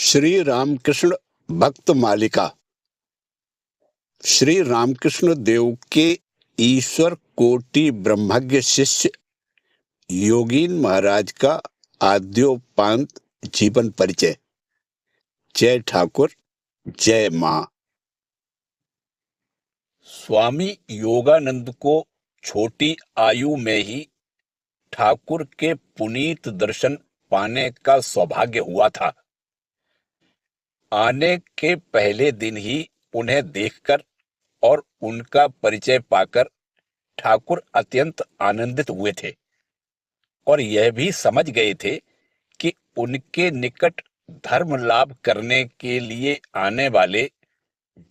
श्री रामकृष्ण भक्त मालिका। श्री रामकृष्ण देव के ईश्वर कोटि ब्रह्मज्ञ शिष्य योगीन महाराज का आद्योपांत जीवन परिचय। जय ठाकुर, जय मां। स्वामी योगानंद को छोटी आयु में ही ठाकुर के पुनीत दर्शन पाने का सौभाग्य हुआ था। आने के पहले दिन ही उन्हें देखकर और उनका परिचय पाकर ठाकुर अत्यंत आनंदित हुए थे और यह भी समझ गए थे कि उनके निकट धर्म लाभ करने के लिए आने वाले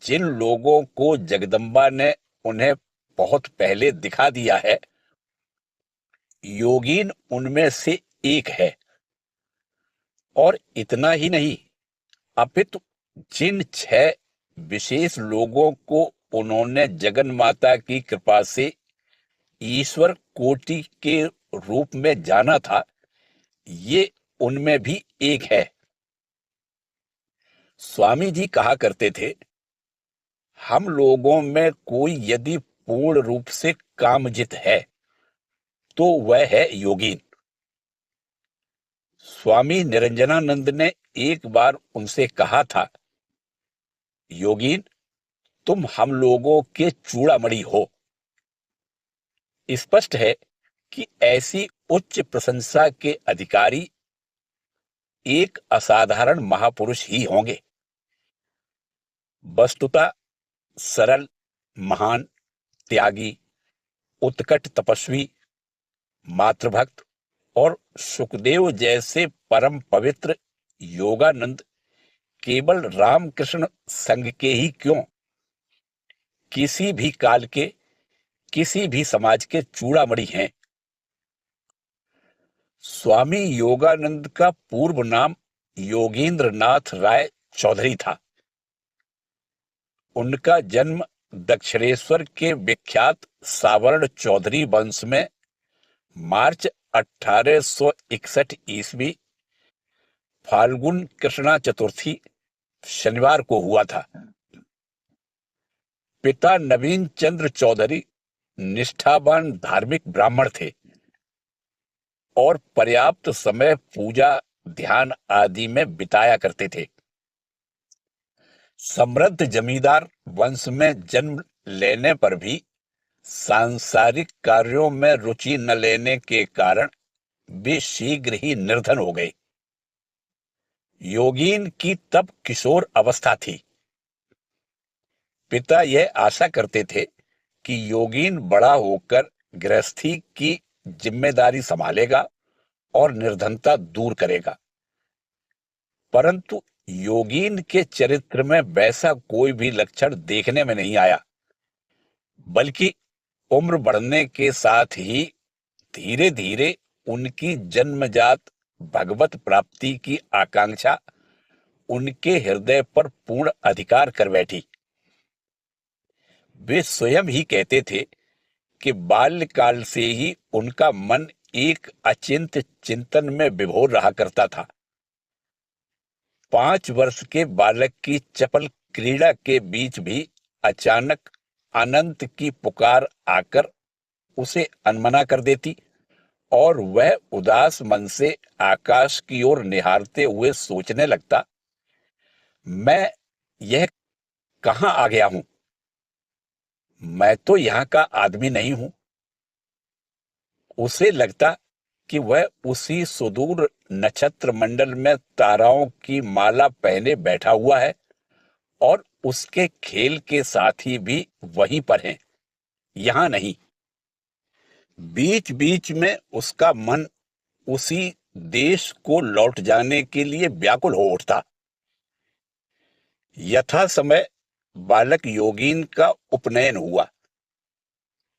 जिन लोगों को जगदम्बा ने उन्हें बहुत पहले दिखा दिया है, योगीन उनमें से एक है। और इतना ही नहीं, अपितु जिन 6 विशेष लोगों को उन्होंने जगन माता की कृपा से ईश्वर कोटि के रूप में जाना था, ये उनमें भी एक है। स्वामी जी कहा करते थे, हम लोगों में कोई यदि पूर्ण रूप से कामजित है तो वह है योगीन। स्वामी निरंजनानंद ने एक बार उनसे कहा था, योगीन, तुम हम लोगों के चूड़ामणि हो। स्पष्ट है कि ऐसी उच्च प्रशंसा के अधिकारी एक असाधारण महापुरुष ही होंगे। वस्तुतः सरल, महान, त्यागी, उत्कट तपस्वी, मातृभक्त और सुखदेव जैसे परम पवित्र योगानंद केवल रामकृष्ण संघ के ही क्यों, किसी भी काल के, किसी भी समाज के चूड़ामणि हैं। स्वामी योगानंद का पूर्व नाम योगेंद्र नाथ राय चौधरी था। उनका जन्म दक्षिणेश्वर के विख्यात सावर्ण चौधरी वंश में मार्च 1861 ईस्वी फाल्गुन कृष्णा चतुर्थी शनिवार को हुआ था। पिता नवीन चंद्र चौधरी निष्ठावान धार्मिक ब्राह्मण थे और पर्याप्त समय पूजा, ध्यान आदि में बिताया करते थे। समृद्ध जमींदार वंश में जन्म लेने पर भी सांसारिक कार्यों में रुचि न लेने के कारण वे शीघ्र ही निर्धन हो गए। योगीन की तब किशोर अवस्था थी। पिता यह आशा करते थे कि योगीन बड़ा होकर गृहस्थी की जिम्मेदारी संभालेगा और निर्धनता दूर करेगा, परंतु योगीन के चरित्र में वैसा कोई भी लक्षण देखने में नहीं आया, बल्कि उम्र बढ़ने के साथ ही धीरे धीरे उनकी जन्मजात भगवत प्राप्ति की आकांक्षा उनके हृदय पर पूर्ण अधिकार कर बैठी। वे स्वयं ही कहते थे कि बाल्यकाल से ही उनका मन एक अचिंत्य चिंतन में विभोर रहा करता था। 5 वर्ष के बालक की चपल क्रीड़ा के बीच भी अचानक अनंत की पुकार आकर उसे अनमना कर देती और वह उदास मन से आकाश की ओर निहारते हुए सोचने लगता, मैं यह कहां आ गया हूं? मैं तो यहां का आदमी नहीं हूं। उसे लगता कि वह उसी सुदूर नक्षत्र मंडल में ताराओं की माला पहने बैठा हुआ है और उसके खेल के साथी भी वहीं पर हैं, यहां नहीं। बीच बीच में उसका मन उसी देश को लौट जाने के लिए व्याकुल हो उठता। यथा समय बालक योगीन का उपनयन हुआ।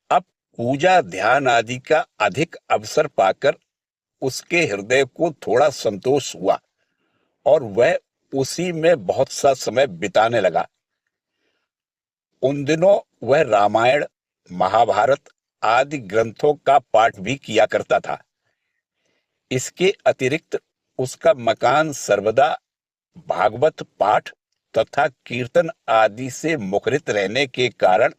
अब पूजा, ध्यान आदि का अधिक अवसर पाकर उसके हृदय को थोड़ा संतोष हुआ और वह उसी में बहुत सा समय बिताने लगा। उन दिनों वह रामायण, महाभारत आदि ग्रंथों का पाठ भी किया करता था। इसके अतिरिक्त उसका मकान सर्वदा भागवत पाठ तथा कीर्तन आदि से मुखरित रहने के कारण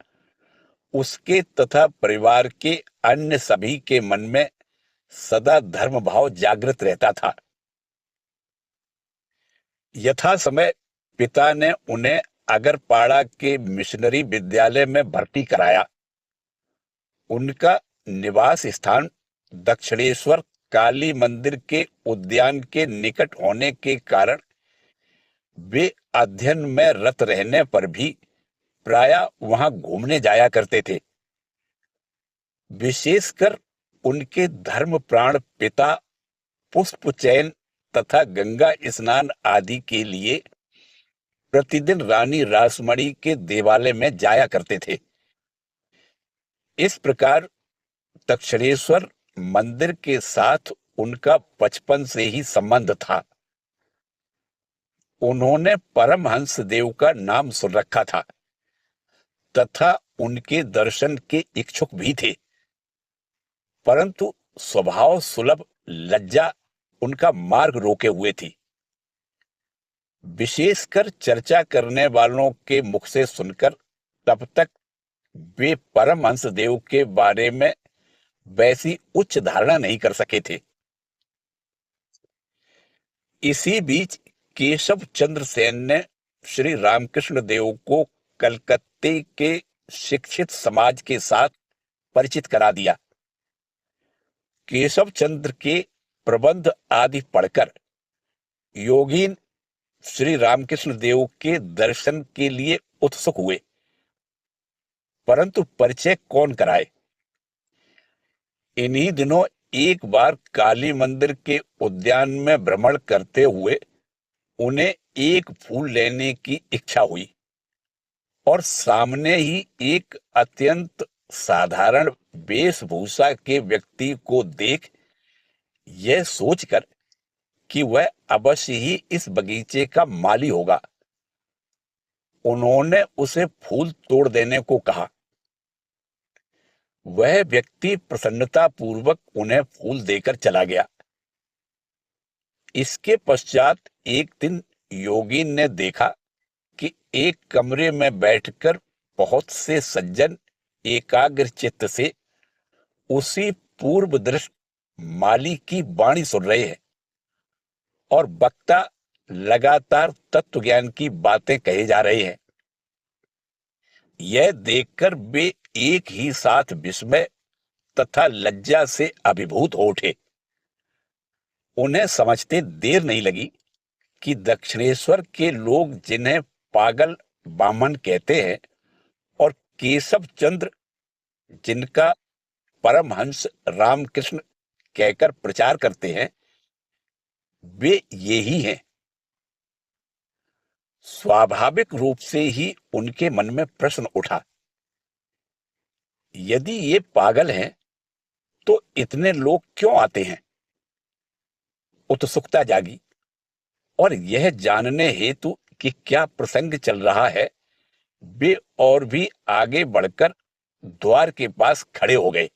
उसके तथा परिवार के अन्य सभी के मन में सदा धर्म भाव जागृत रहता था। यथा समय पिता ने उन्हें अगरपाड़ा के मिशनरी विद्यालय में भर्ती कराया। उनका निवास स्थान दक्षिणेश्वर काली मंदिर के उद्यान के निकट होने के कारण वे अध्ययन में रत रहने पर भी प्रायः वहां घूमने जाया करते थे। विशेषकर उनके धर्म प्राण पिता पुष्प चयन तथा गंगा स्नान आदि के लिए प्रतिदिन रानी रासमणी के देवालय में जाया करते थे। इस प्रकार दक्षिणेश्वर मंदिर के साथ उनका बचपन से ही संबंध था। उन्होंने परमहंस देव का नाम सुन रखा था तथा उनके दर्शन के इच्छुक भी थे, परंतु स्वभाव सुलभ लज्जा उनका मार्ग रोके हुए थी। विशेषकर चर्चा करने वालों के मुख से सुनकर तब तक वे परमहंस देव के बारे में वैसी उच्च धारणा नहीं कर सके थे। इसी बीच केशव चंद्र सेन ने श्री रामकृष्ण देव को कलकत्ते के शिक्षित समाज के साथ परिचित करा दिया। केशव चंद्र के प्रबंध आदि पढ़कर योगीन श्री रामकृष्ण देव के दर्शन के लिए उत्सुक हुए, परंतु परिचय कौन कराए। इन्हीं दिनों एक बार काली मंदिर के उद्यान में भ्रमण करते हुए उन्हें एक फूल लेने की इच्छा हुई और सामने ही एक अत्यंत साधारण वेशभूषा के व्यक्ति को देख यह सोचकर कि वह अवश्य ही इस बगीचे का माली होगा, उन्होंने उसे फूल तोड़ देने को कहा। वह व्यक्ति प्रसन्नता पूर्वक उन्हें फूल देकर चला गया। इसके पश्चात एक दिन योगी ने देखा कि एक कमरे में बैठकर बहुत से सज्जन एकाग्र चित्त से उसी पूर्व दृष्ट माली की वाणी सुन रहे हैं और वक्ता लगातार तत्व ज्ञान की बातें कहे जा रहे हैं। यह देखकर वे एक ही साथ विस्मय तथा लज्जा से अभिभूत हो उठे। उन्हें समझते देर नहीं लगी कि दक्षिणेश्वर के लोग जिन्हें पागल बामन कहते हैं और केशव चंद्र जिनका परमहंस रामकृष्ण कहकर प्रचार करते हैं, वे ये ही हैं। स्वाभाविक रूप से ही उनके मन में प्रश्न उठा, यदि ये पागल हैं तो इतने लोग क्यों आते हैं। उत्सुकता जागी और यह जानने हेतु कि क्या प्रसंग चल रहा है, वे और भी आगे बढ़कर द्वार के पास खड़े हो गए।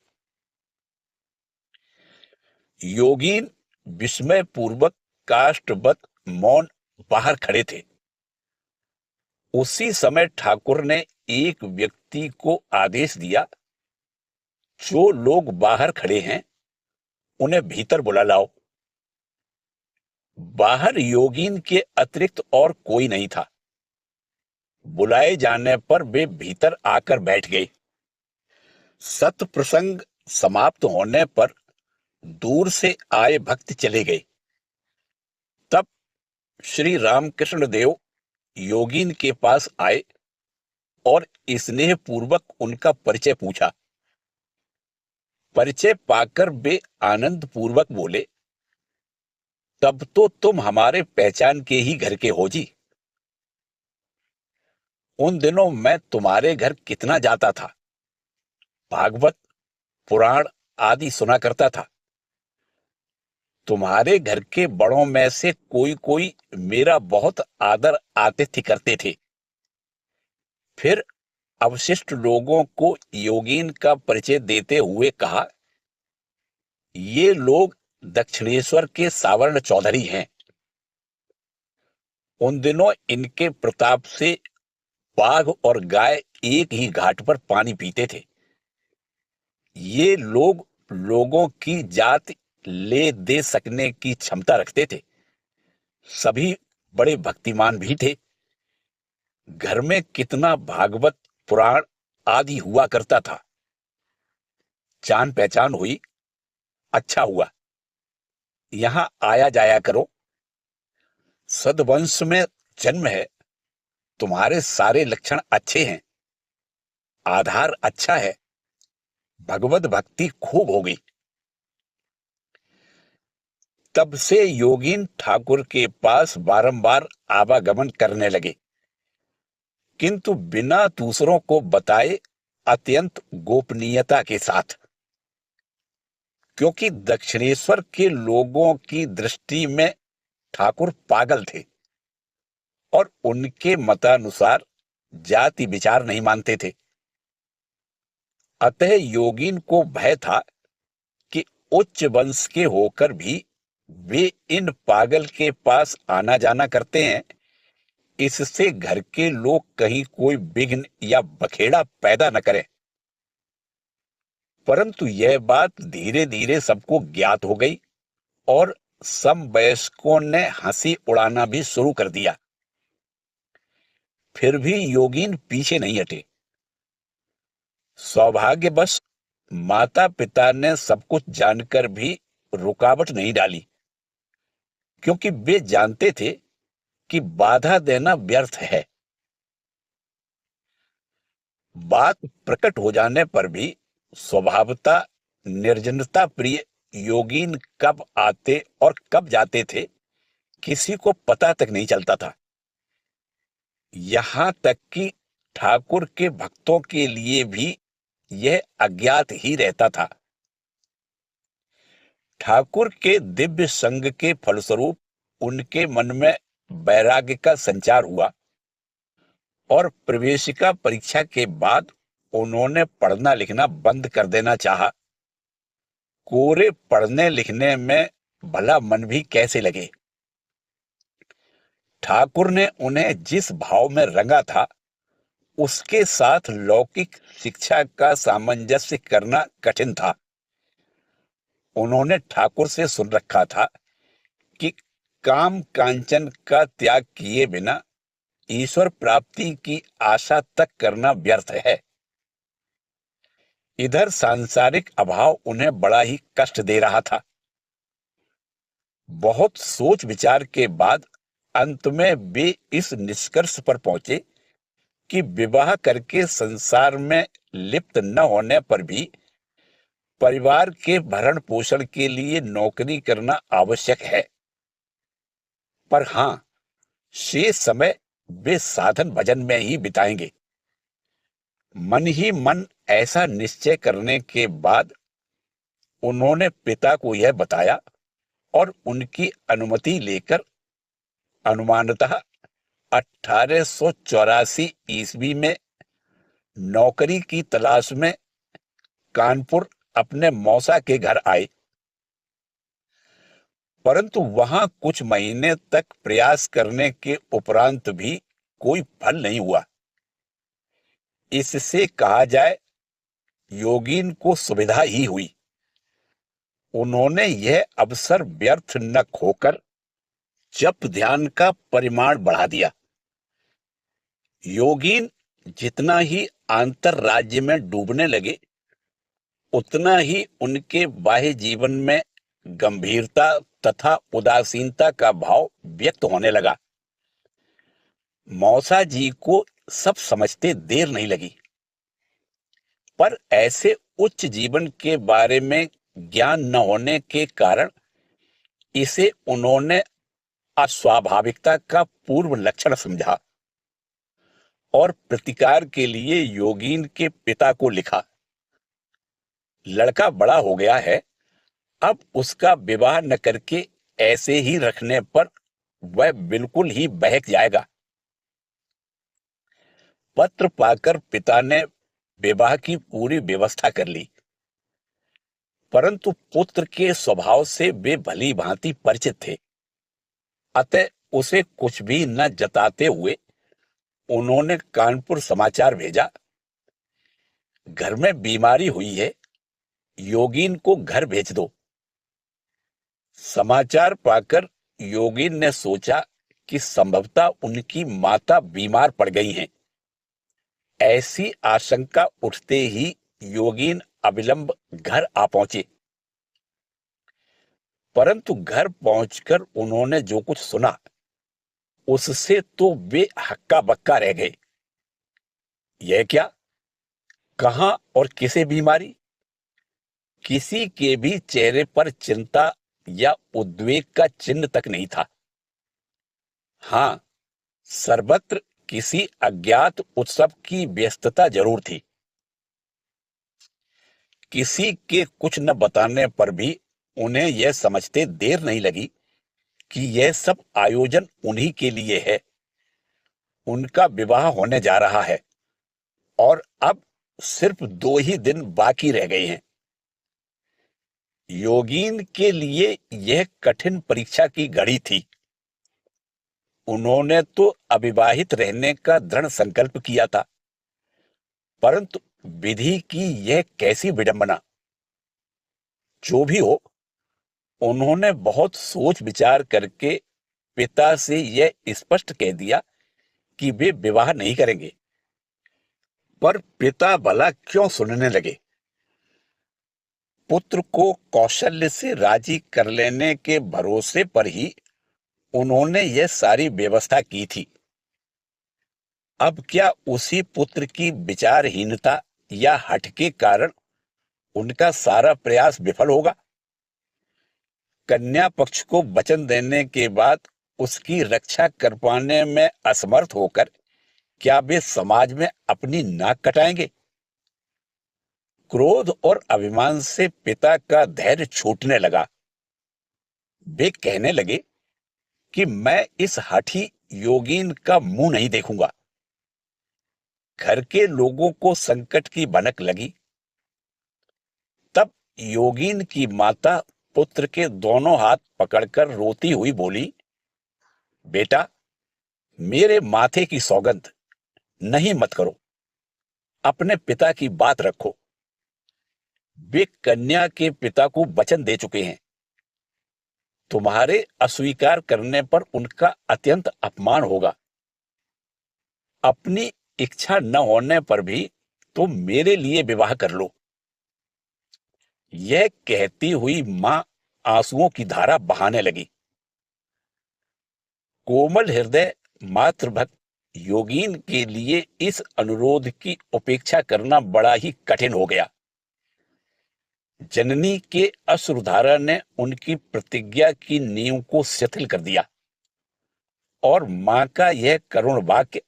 योगीन विस्मय पूर्वक काष्ठवत मौन बाहर खड़े थे। उसी समय ठाकुर ने एक व्यक्ति को आदेश दिया, जो लोग बाहर खड़े हैं उन्हें भीतर बुला लाओ। बाहर योगीन के अतिरिक्त और कोई नहीं था। बुलाए जाने पर वे भीतर आकर बैठ गए। सत प्रसंग समाप्त होने पर दूर से आए भक्त चले गए। तब श्री रामकृष्ण देव योगीन के पास आए और स्नेह पूर्वक उनका परिचय पूछा। परिचय पाकर वे आनंद पूर्वक बोले, तब तो तुम हमारे पहचान के ही घर के हो जी। उन दिनों मैं तुम्हारे घर कितना जाता था, भागवत पुराण आदि सुना करता था। तुम्हारे घर के बड़ों में से कोई कोई मेरा बहुत आदर आतिथ्य करते थे। फिर अवशिष्ट लोगों को योगीन का परिचय देते हुए कहा, ये लोग दक्षिणेश्वर के सावर्ण चौधरी हैं। उन दिनों इनके प्रताप से बाघ और गाय एक ही घाट पर पानी पीते थे। ये लोग लोगों की जात ले दे सकने की क्षमता रखते थे। सभी बड़े भक्तिमान भी थे। घर में कितना भागवत पुराण आदि हुआ करता था। जान पहचान हुई, अच्छा हुआ। यहां आया जाया करो। सदवंश में जन्म है। तुम्हारे सारे लक्षण अच्छे हैं। आधार अच्छा है। भगवत भक्ति खूब हो गई। तब से योगीन ठाकुर के पास बारंबार आवागमन करने लगे, किंतु बिना दूसरों को बताए, अत्यंत गोपनीयता के साथ। क्योंकि दक्षिणेश्वर के लोगों की दृष्टि में ठाकुर पागल थे और उनके मतानुसार जाति विचार नहीं मानते थे। अतः योगीन को भय था कि उच्च वंश के होकर भी वे इन पागल के पास आना जाना करते हैं, इससे घर के लोग कहीं कोई विघ्न या बखेड़ा पैदा न करें। परंतु यह बात धीरे धीरे सबको ज्ञात हो गई और समवयस्कों ने हंसी उड़ाना भी शुरू कर दिया। फिर भी योगीन पीछे नहीं हटे। सौभाग्यवश माता पिता ने सब कुछ जानकर भी रुकावट नहीं डाली, क्योंकि वे जानते थे कि बाधा देना व्यर्थ है। बात प्रकट हो जाने पर भी स्वभावता निर्जनता प्रिय योगीन कब आते और कब जाते थे, किसी को पता तक नहीं चलता था। यहां तक कि ठाकुर के भक्तों के लिए भी यह अज्ञात ही रहता था। ठाकुर के दिव्य संग के फलस्वरूप उनके मन में वैराग्य का संचार हुआ और प्रवेशिका परीक्षा के बाद उन्होंने पढ़ना लिखना बंद कर देना चाहा। कोरे पढ़ने लिखने में भला मन भी कैसे लगे। ठाकुर ने उन्हें जिस भाव में रंगा था, उसके साथ लौकिक शिक्षा का सामंजस्य करना कठिन था। उन्होंने ठाकुर से सुन रखा था कि काम कांचन का त्याग किए बिना ईश्वर प्राप्ति की आशा तक करना व्यर्थ है। इधर सांसारिक अभाव उन्हें बड़ा ही कष्ट दे रहा था। बहुत सोच विचार के बाद अंत में वे इस निष्कर्ष पर पहुंचे कि विवाह करके संसार में लिप्त न होने पर भी परिवार के भरण पोषण के लिए नौकरी करना आवश्यक है। पर हां, शेष समय वे साधन भजन में ही बिताएंगे। मन ही मन ऐसा निश्चय करने के बाद उन्होंने पिता को यह बताया और उनकी अनुमति लेकर अनुमानतः 1884 ईस्वी में नौकरी की तलाश में कानपुर अपने मौसा के घर आए। परंतु वहां कुछ महीने तक प्रयास करने के उपरांत भी कोई फल नहीं हुआ। इससे कहा जाए, योगीन को सुविधा ही हुई। उन्होंने यह अवसर व्यर्थ न खोकर जप ध्यान का परिमाण बढ़ा दिया। योगीन जितना ही आंतर राज्य में डूबने लगे, उतना ही उनके बाह्य जीवन में गंभीरता तथा उदासीनता का भाव व्यक्त होने लगा। मौसा जी को सब समझते देर नहीं लगी, पर ऐसे उच्च जीवन के बारे में ज्ञान न होने के कारण इसे उन्होंने अस्वाभाविकता का पूर्व लक्षण समझा और प्रतिकार के लिए योगीन के पिता को लिखा। लड़का बड़ा हो गया है, अब उसका विवाह न करके ऐसे ही रखने पर वह बिल्कुल ही बहक जाएगा। पत्र पाकर पिता ने विवाह की पूरी व्यवस्था कर ली, परंतु पुत्र के स्वभाव से वे भली भांति परिचित थे। अतः उसे कुछ भी न जताते हुए उन्होंने कानपुर समाचार भेजा, घर में बीमारी हुई है, योगीन को घर भेज दो। समाचार पाकर योगीन ने सोचा कि संभवतः उनकी माता बीमार पड़ गई हैं। ऐसी आशंका उठते ही योगीन अविलंब घर आ पहुंचे। परंतु घर पहुंचकर उन्होंने जो कुछ सुना उससे तो वे हक्का बक्का रह गए। यह क्या, कहां और किसे बीमारी? किसी के भी चेहरे पर चिंता या उद्वेग का चिन्ह तक नहीं था। हां, सर्वत्र किसी अज्ञात उत्सव की व्यस्तता जरूर थी। किसी के कुछ न बताने पर भी उन्हें यह समझते देर नहीं लगी कि यह सब आयोजन उन्हीं के लिए है। उनका विवाह होने जा रहा है और अब सिर्फ 2 ही दिन बाकी रह गए हैं। योगीन के लिए यह कठिन परीक्षा की घड़ी थी। उन्होंने तो अविवाहित रहने का दृढ़ संकल्प किया था, परंतु विधि की यह कैसी विडंबना। जो भी हो, उन्होंने बहुत सोच विचार करके पिता से यह स्पष्ट कह दिया कि वे विवाह नहीं करेंगे। पर पिता भला क्यों सुनने लगे। पुत्र को कौशल्य से राजी कर लेने के भरोसे पर ही उन्होंने यह सारी व्यवस्था की थी। अब क्या उसी पुत्र की विचारहीनता या हठ के कारण उनका सारा प्रयास विफल होगा? कन्या पक्ष को वचन देने के बाद उसकी रक्षा कर पाने में असमर्थ होकर क्या वे समाज में अपनी नाक कटाएंगे? क्रोध और अभिमान से पिता का धैर्य छूटने लगा। वे कहने लगे कि मैं इस हठी योगीन का मुंह नहीं देखूंगा। घर के लोगों को संकट की भनक लगी। तब योगीन की माता पुत्र के दोनों हाथ पकड़कर रोती हुई बोली, बेटा, मेरे माथे की सौगंध, नहीं मत करो। अपने पिता की बात रखो। वे कन्या के पिता को वचन दे चुके हैं। तुम्हारे अस्वीकार करने पर उनका अत्यंत अपमान होगा। अपनी इच्छा न होने पर भी तुम मेरे लिए विवाह कर लो। यह कहती हुई मां आंसुओं की धारा बहाने लगी। कोमल हृदय मातृभक्त योगीन के लिए इस अनुरोध की उपेक्षा करना बड़ा ही कठिन हो गया। जननी के अश्रुधारा ने उनकी प्रतिज्ञा की नींव को शिथिल कर दिया और मां का यह करुण वाक्य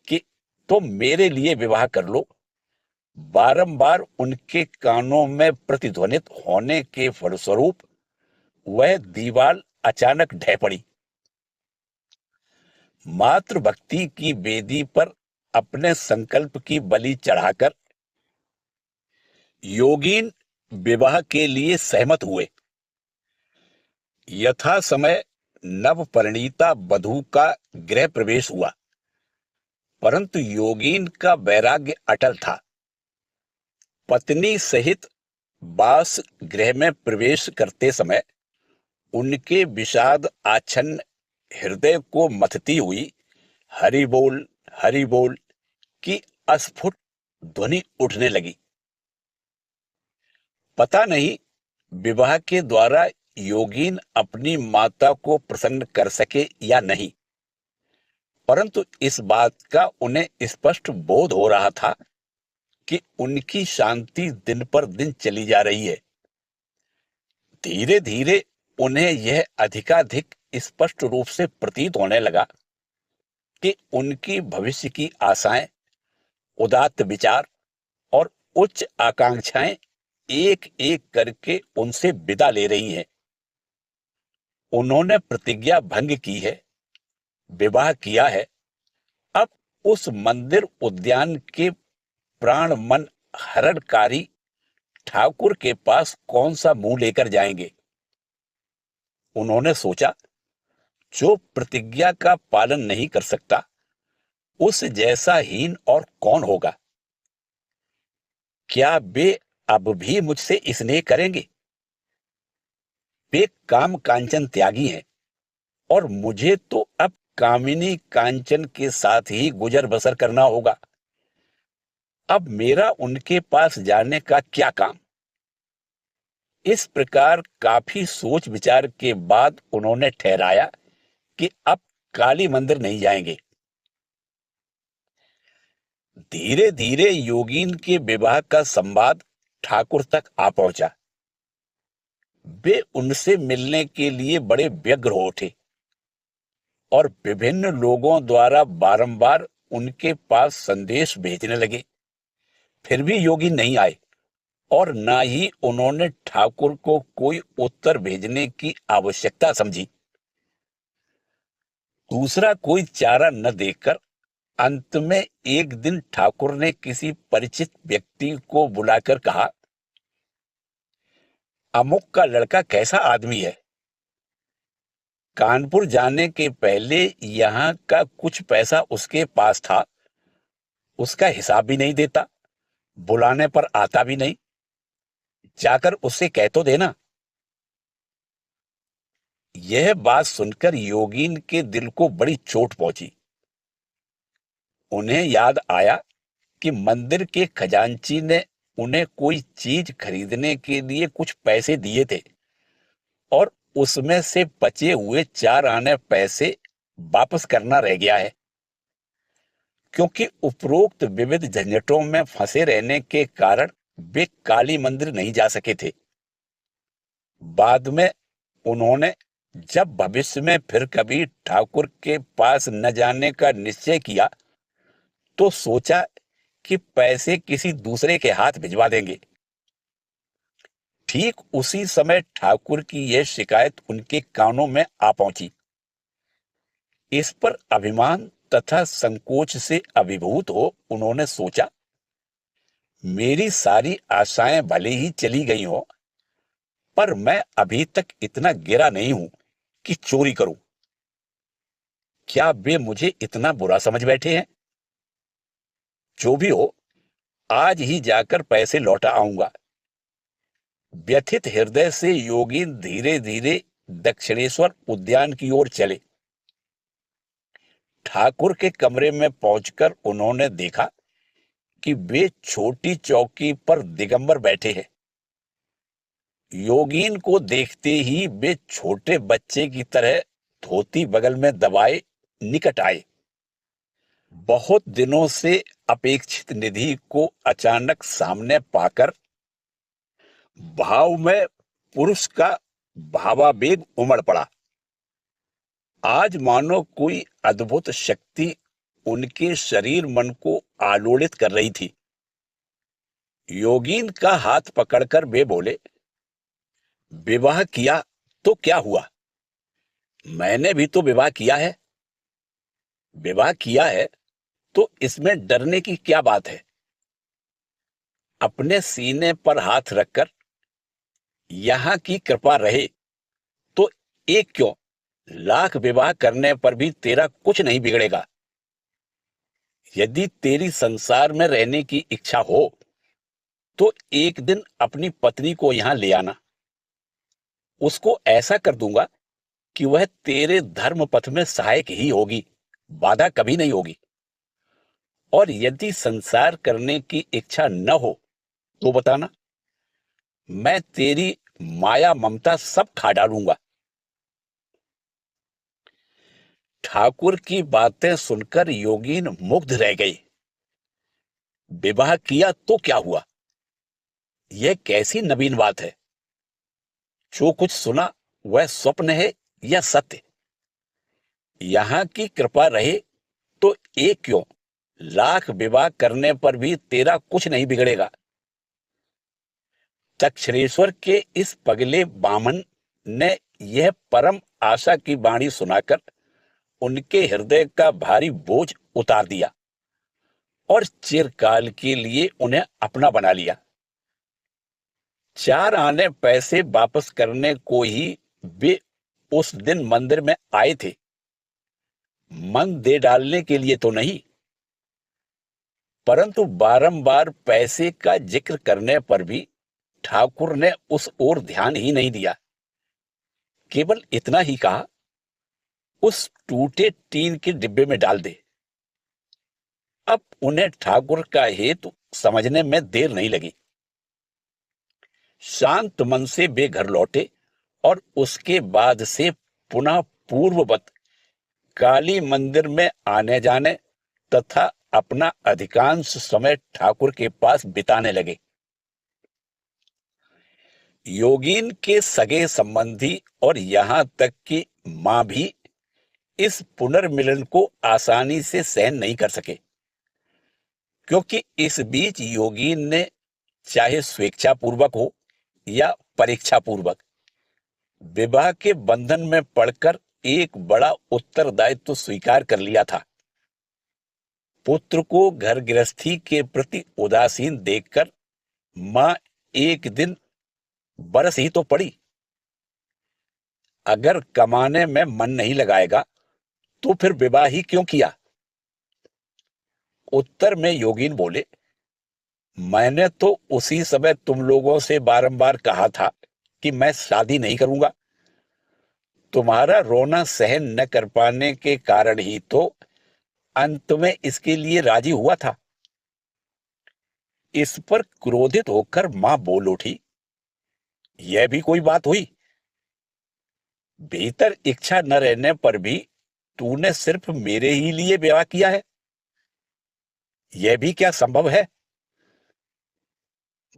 कि तुम मेरे लिए विवाह कर लो बारंबार उनके कानों में प्रतिध्वनित होने के फलस्वरूप वह दीवार अचानक ढह पड़ी। मातृभक्ति की वेदी पर अपने संकल्प की बलि चढ़ाकर योगीन विवाह के लिए सहमत हुए। यथा समय नवपरिणीता वधू का गृह प्रवेश हुआ, परंतु योगीन का वैराग्य अटल था। पत्नी सहित बास गृह में प्रवेश करते समय उनके विषाद आच्छन्न हृदय को मथती हुई हरि बोल की अस्फुट ध्वनि उठने लगी। पता नहीं विवाह के द्वारा योगीन अपनी माता को प्रसन्न कर सके या नहीं, परंतु इस बात का उन्हें स्पष्ट बोध हो रहा था कि उनकी शांति दिन पर दिन चली जा रही है। धीरे धीरे उन्हें यह अधिकाधिक स्पष्ट रूप से प्रतीत होने लगा कि उनकी भविष्य की आशाएं, उदात्त विचार और उच्च आकांक्षाएं एक एक करके उनसे विदा ले रही हैं। उन्होंने प्रतिज्ञा भंग की है, विवाह किया है। अब उस मंदिर उद्यान के प्राण मन हरणकारी ठाकुर के पास कौन सा मुंह लेकर जाएंगे? उन्होंने सोचा, जो प्रतिज्ञा का पालन नहीं कर सकता, उस जैसा हीन और कौन होगा? क्या वे अब भी मुझसे स्नेह करेंगे? वे काम कांचन त्यागी हैं, और मुझे तो अब कामिनी कांचन के साथ ही गुजर बसर करना होगा। अब मेरा उनके पास जाने का क्या काम? इस प्रकार काफी सोच विचार के बाद उन्होंने ठहराया कि अब काली मंदिर नहीं जाएंगे। धीरे धीरे योगीन के विवाह का संवाद ठाकुर तक आ पहुंचा। वे उनसे मिलने के लिए बड़े व्यग्र हो उठे और विभिन्न लोगों द्वारा बारंबार उनके पास संदेश भेजने लगे। फिर भी योगी नहीं आए, और ना ही उन्होंने ठाकुर को कोई उत्तर भेजने की आवश्यकता समझी। दूसरा कोई चारा न देखकर अंत में एक दिन ठाकुर ने किसी परिचित व्यक्ति को बुलाकर कहा, अमुक का लड़का कैसा आदमी है? कानपुर जाने के पहले यहाँ का कुछ पैसा उसके पास था, उसका हिसाब भी नहीं देता, बुलाने पर आता भी नहीं। जाकर उससे कह तो देना। यह बात सुनकर योगीन के दिल को बड़ी चोट पहुंची। उन्हें याद आया कि मंदिर के खजांची ने उन्हें कोई चीज खरीदने के लिए कुछ पैसे दिए थे, और उसमें से बचे हुए 4 आने पैसे वापस करना रह गया है। क्योंकि उपरोक्त विविध झंझटों में फंसे रहने के कारण वे काली मंदिर नहीं जा सके थे। बाद में उन्होंने जब भविष्य में फिर कभी ठाकुर के पास न जाने का निश्चय किया, तो सोचा कि पैसे किसी दूसरे के हाथ भिजवा देंगे। ठीक उसी समय ठाकुर की यह शिकायत उनके कानों में आ पहुंची। इस पर अभिमान तथा संकोच से अभिभूत हो उन्होंने सोचा, मेरी सारी आशाएं भले ही चली गई हो, पर मैं अभी तक इतना गिरा नहीं हूं कि चोरी करूं। क्या वे मुझे इतना बुरा समझ बैठे हैं? जो भी हो, आज ही जाकर पैसे लौटा आऊंगा। व्यथित हृदय से योगी धीरे धीरे दक्षिणेश्वर उद्यान की ओर चले। ठाकुर के कमरे में पहुंचकर उन्होंने देखा कि वे छोटी चौकी पर दिगंबर बैठे हैं। योगीन को देखते ही वे छोटे बच्चे की तरह धोती बगल में दबाए निकट आए। बहुत दिनों से अपेक्षित निधि को अचानक सामने पाकर भाव में पुरुष का भावावेग उमड़ पड़ा। आज मानो कोई अद्भुत शक्ति उनके शरीर मन को आलोड़ित कर रही थी। योगीन का हाथ पकड़कर वे बोले, विवाह किया तो क्या हुआ? मैंने भी तो विवाह किया है। विवाह किया है तो इसमें डरने की क्या बात है? अपने सीने पर हाथ रखकर, यहां की कृपा रहे तो एक क्यों, लाख विवाह करने पर भी तेरा कुछ नहीं बिगड़ेगा। यदि तेरी संसार में रहने की इच्छा हो तो एक दिन अपनी पत्नी को यहां ले आना। उसको ऐसा कर दूंगा कि वह तेरे धर्म पथ में सहायक ही होगी, बाधा कभी नहीं होगी। और यदि संसार करने की इच्छा न हो तो बताना, मैं तेरी माया ममता सब खा डालूंगा। ठाकुर की बातें सुनकर योगीन मुग्ध रह गई। विवाह किया तो क्या हुआ? यह कैसी नवीन बात है? जो कुछ सुना वह स्वप्न है या सत्य? यहां की कृपा रहे तो एक क्यों, लाख विवाह करने पर भी तेरा कुछ नहीं बिगड़ेगा। दक्षिणेश्वर के इस पगले बामन ने यह परम आशा की वाणी सुनाकर उनके हृदय का भारी बोझ उतार दिया और चिरकाल के लिए उन्हें अपना बना लिया। 4 आने पैसे वापस करने को ही वे उस दिन मंदिर में आए थे मन दे डालने के लिए तो नहीं, परंतु बारंबार पैसे का जिक्र करने पर भी ठाकुर ने उस ओर ध्यान ही नहीं दिया। केवल इतना ही कहा, उस टूटे टीन के डिब्बे में डाल दे। अब उन्हें ठाकुर का हेतु समझने में देर नहीं लगी। शांत मन से वे घर लौटे और उसके बाद से पुनः पूर्ववत काली मंदिर में आने जाने तथा अपना अधिकांश समय ठाकुर के पास बिताने लगे। योगीन के सगे संबंधी और यहां तक कि मां भी इस पुनर्मिलन को आसानी से सहन नहीं कर सके, क्योंकि इस बीच योगीन ने चाहे स्वेच्छापूर्वक हो या परीक्षापूर्वक विवाह के बंधन में पड़कर एक बड़ा उत्तरदायित्व स्वीकार कर लिया था। पुत्र को घर गृहस्थी के प्रति उदासीन देखकर मां एक दिन बरस ही तो पड़ी, अगर कमाने में मन नहीं लगाएगा तो फिर विवाह ही क्यों किया। उत्तर में योगीन बोले, मैंने तो उसी समय तुम लोगों से बारंबार कहा था कि मैं शादी नहीं करूंगा। तुम्हारा रोना सहन न कर पाने के कारण ही तो अंत में इसके लिए राजी हुआ था। इस पर क्रोधित होकर मां बोल उठी, यह भी कोई बात हुई? भीतर इच्छा न रहने पर भी तूने सिर्फ मेरे ही लिए विवाह किया है, यह भी क्या संभव है?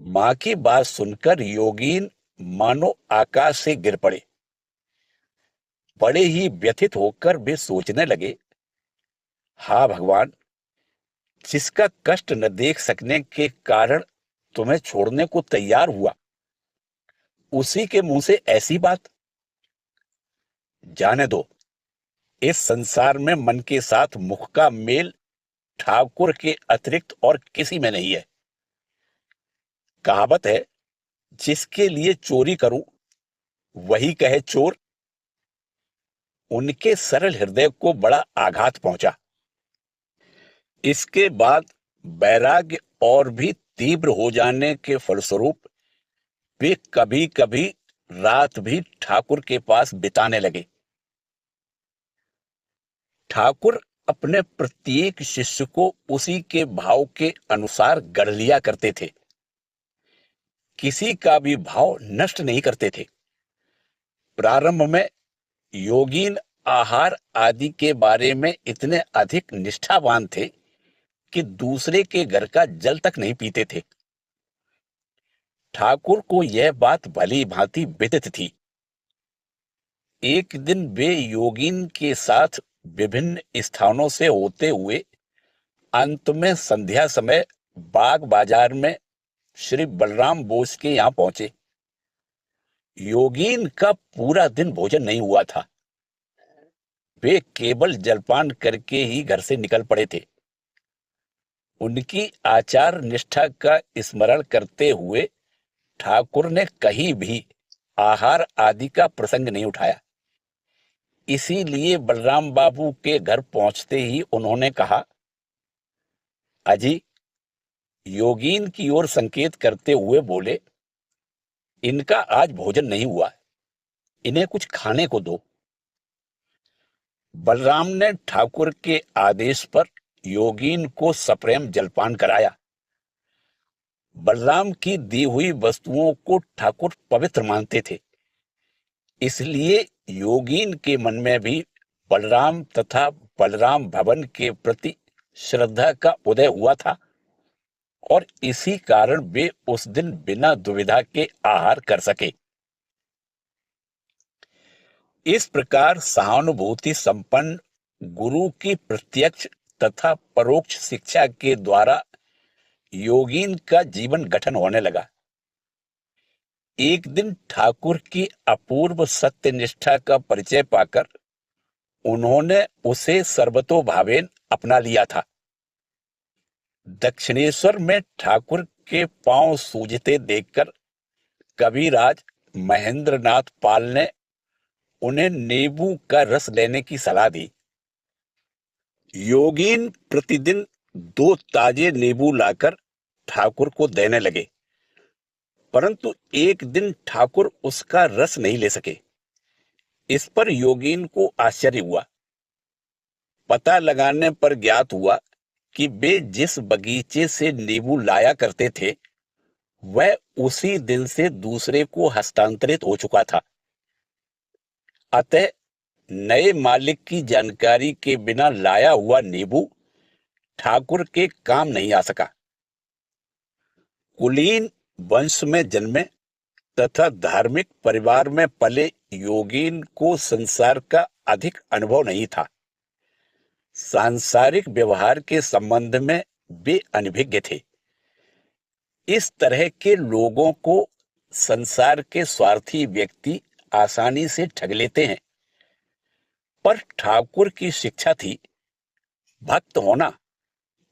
मां की बात सुनकर योगीन मानो आकाश से गिर पड़े। बड़े ही व्यथित होकर वे सोचने लगे, हा भगवान, जिसका कष्ट न देख सकने के कारण तुम्हें छोड़ने को तैयार हुआ, उसी के मुंह से ऐसी बात। जाने दो, इस संसार में मन के साथ मुख का मेल ठाकुर के अतिरिक्त और किसी में नहीं है। कहावत है, जिसके लिए चोरी करूं वही कहे चोर। उनके सरल हृदय को बड़ा आघात पहुंचा। इसके बाद वैराग्य और भी तीव्र हो जाने के फलस्वरूप वे कभी कभी रात भी ठाकुर के पास बिताने लगे। ठाकुर अपने प्रत्येक शिष्य को उसी के भाव के अनुसार गढ़ लिया करते थे, किसी का भी भाव नष्ट नहीं करते थे। प्रारंभ में योगीन आहार आदि के बारे में इतने अधिक निष्ठावान थे कि दूसरे के घर का जल तक नहीं पीते थे। ठाकुर को यह बात भली भांति विदित थी। एक दिन वे योगीन के साथ विभिन्न स्थानों से होते हुए अंत में संध्या समय बाग बाजार में श्री बलराम बोस के यहां पहुंचे। योगीन का पूरा दिन भोजन नहीं हुआ था। वे केवल जलपान करके ही घर से निकल पड़े थे। उनकी आचार निष्ठा का स्मरण करते हुए ठाकुर ने कहीं भी आहार आदि का प्रसंग नहीं उठाया। इसीलिए बलराम बाबू के घर पहुंचते ही उन्होंने कहा, अजी, योगीन की ओर संकेत करते हुए बोले, इनका आज भोजन नहीं हुआ, इन्हें कुछ खाने को दो। बलराम ने ठाकुर के आदेश पर योगीन को सप्रेम जलपान कराया। बलराम की दी हुई वस्तुओं को ठाकुर पवित्र मानते थे, इसलिए योगीन के मन में भी बलराम तथा बलराम भवन के प्रति श्रद्धा का उदय हुआ था और इसी कारण वे उस दिन बिना दुविधा के आहार कर सके। इस प्रकार सहानुभूति संपन्न गुरु की प्रत्यक्ष तथा परोक्ष शिक्षा के द्वारा योगीन का जीवन गठन होने लगा। एक दिन ठाकुर की अपूर्व सत्यनिष्ठा का परिचय पाकर उन्होंने उसे सर्वतोभावेन अपना लिया था। दक्षिणेश्वर में ठाकुर के पांव सूजते देखकर कविराज महेंद्रनाथ पाल ने उन्हें नींबू का रस लेने की सलाह दी। योगीन प्रतिदिन 2 ताजे नींबू लाकर ठाकुर को देने लगे, परंतु एक दिन ठाकुर उसका रस नहीं ले सके। इस पर योगीन को आश्चर्य हुआ। पता लगाने पर ज्ञात हुआ कि वे जिस बगीचे से नींबू लाया करते थे वह उसी दिन से दूसरे को हस्तांतरित हो चुका था। अतः नए मालिक की जानकारी के बिना लाया हुआ नींबू ठाकुर के काम नहीं आ सका। कुलीन वंश में जन्मे तथा धार्मिक परिवार में पले योगीन को संसार का अधिक अनुभव नहीं था। सांसारिक व्यवहार के संबंध में वे अनभिज्ञ थे। इस तरह के लोगों को संसार के स्वार्थी व्यक्ति आसानी से ठग लेते हैं, पर ठाकुर की शिक्षा थी भक्त होना,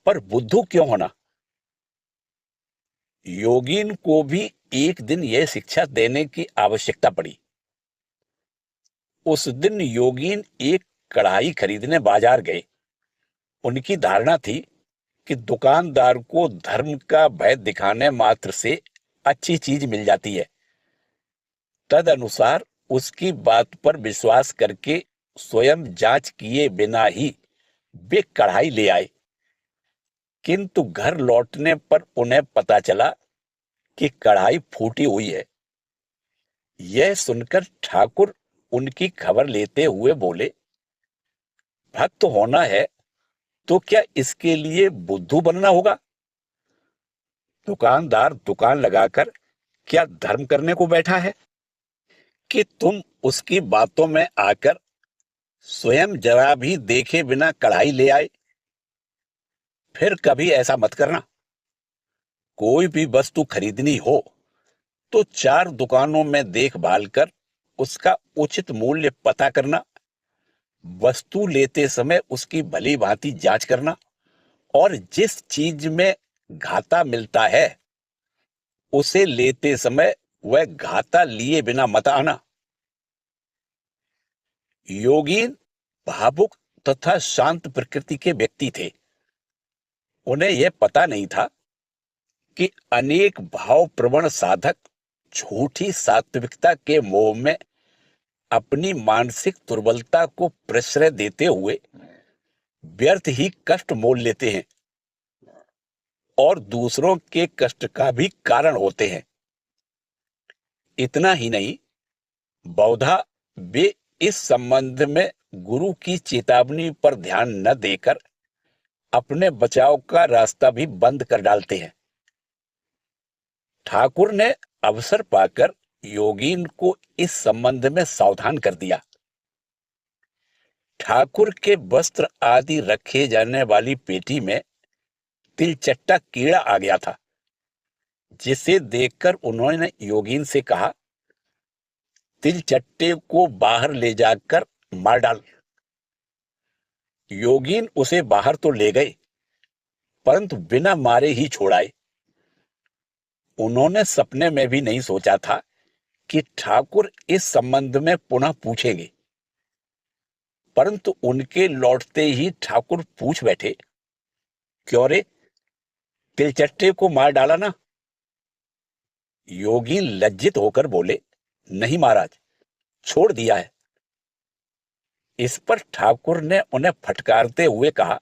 पर बुद्धू क्यों होना। योगीन को भी एक दिन यह शिक्षा देने की आवश्यकता पड़ी। उस दिन योगीन एक कढ़ाई खरीदने बाजार गए। उनकी धारणा थी कि दुकानदार को धर्म का भय दिखाने मात्र से अच्छी चीज मिल जाती है। तद अनुसार उसकी बात पर विश्वास करके स्वयं जांच किए बिना ही वे कढ़ाई ले आए, किंतु घर लौटने पर उन्हें पता चला कि कढ़ाई फूटी हुई है। यह सुनकर ठाकुर उनकी खबर लेते हुए बोले, भक्त होना है तो क्या इसके लिए बुद्धू बनना होगा? दुकानदार दुकान लगाकर क्या धर्म करने को बैठा है कि तुम उसकी बातों में आकर स्वयं जरा भी देखे बिना कढ़ाई ले आए? फिर कभी ऐसा मत करना। कोई भी वस्तु खरीदनी हो तो 4 दुकानों में देखभाल कर उसका उचित मूल्य पता करना, वस्तु लेते समय उसकी भली भांति जांच करना, और जिस चीज में घाटा मिलता है उसे लेते समय वह घाटा लिए बिना मत आना। योगीन भावुक तथा शांत प्रकृति के व्यक्ति थे। उन्हें यह पता नहीं था कि अनेक भाव प्रवण साधक झूठी सात्विकता के मोह में अपनी मानसिक दुर्बलता को प्रश्रय देते हुए व्यर्थ ही कष्ट मोल लेते हैं और दूसरों के कष्ट का भी कारण होते हैं। इतना ही नहीं, बहुधा वे इस संबंध में गुरु की चेतावनी पर ध्यान न देकर अपने बचाव का रास्ता भी बंद कर डालते हैं। ठाकुर ने अवसर पाकर योगीन को इस संबंध में सावधान कर दिया। ठाकुर के वस्त्र आदि रखे जाने वाली पेटी में तिलचट्टा कीड़ा आ गया था, जिसे देखकर उन्होंने योगीन से कहा, तिलचट्टे को बाहर ले जाकर मार डाल। योगीन उसे बाहर तो ले गए, परंतु बिना मारे ही छोड़ाए। उन्होंने सपने में भी नहीं सोचा था कि ठाकुर इस संबंध में पुनः पूछेंगे, परंतु उनके लौटते ही ठाकुर पूछ बैठे, क्यों रे, तिलचट्टे को मार डाला ना? योगी लज्जित होकर बोले, नहीं महाराज, छोड़ दिया है। इस पर ठाकुर ने उन्हें फटकारते हुए कहा,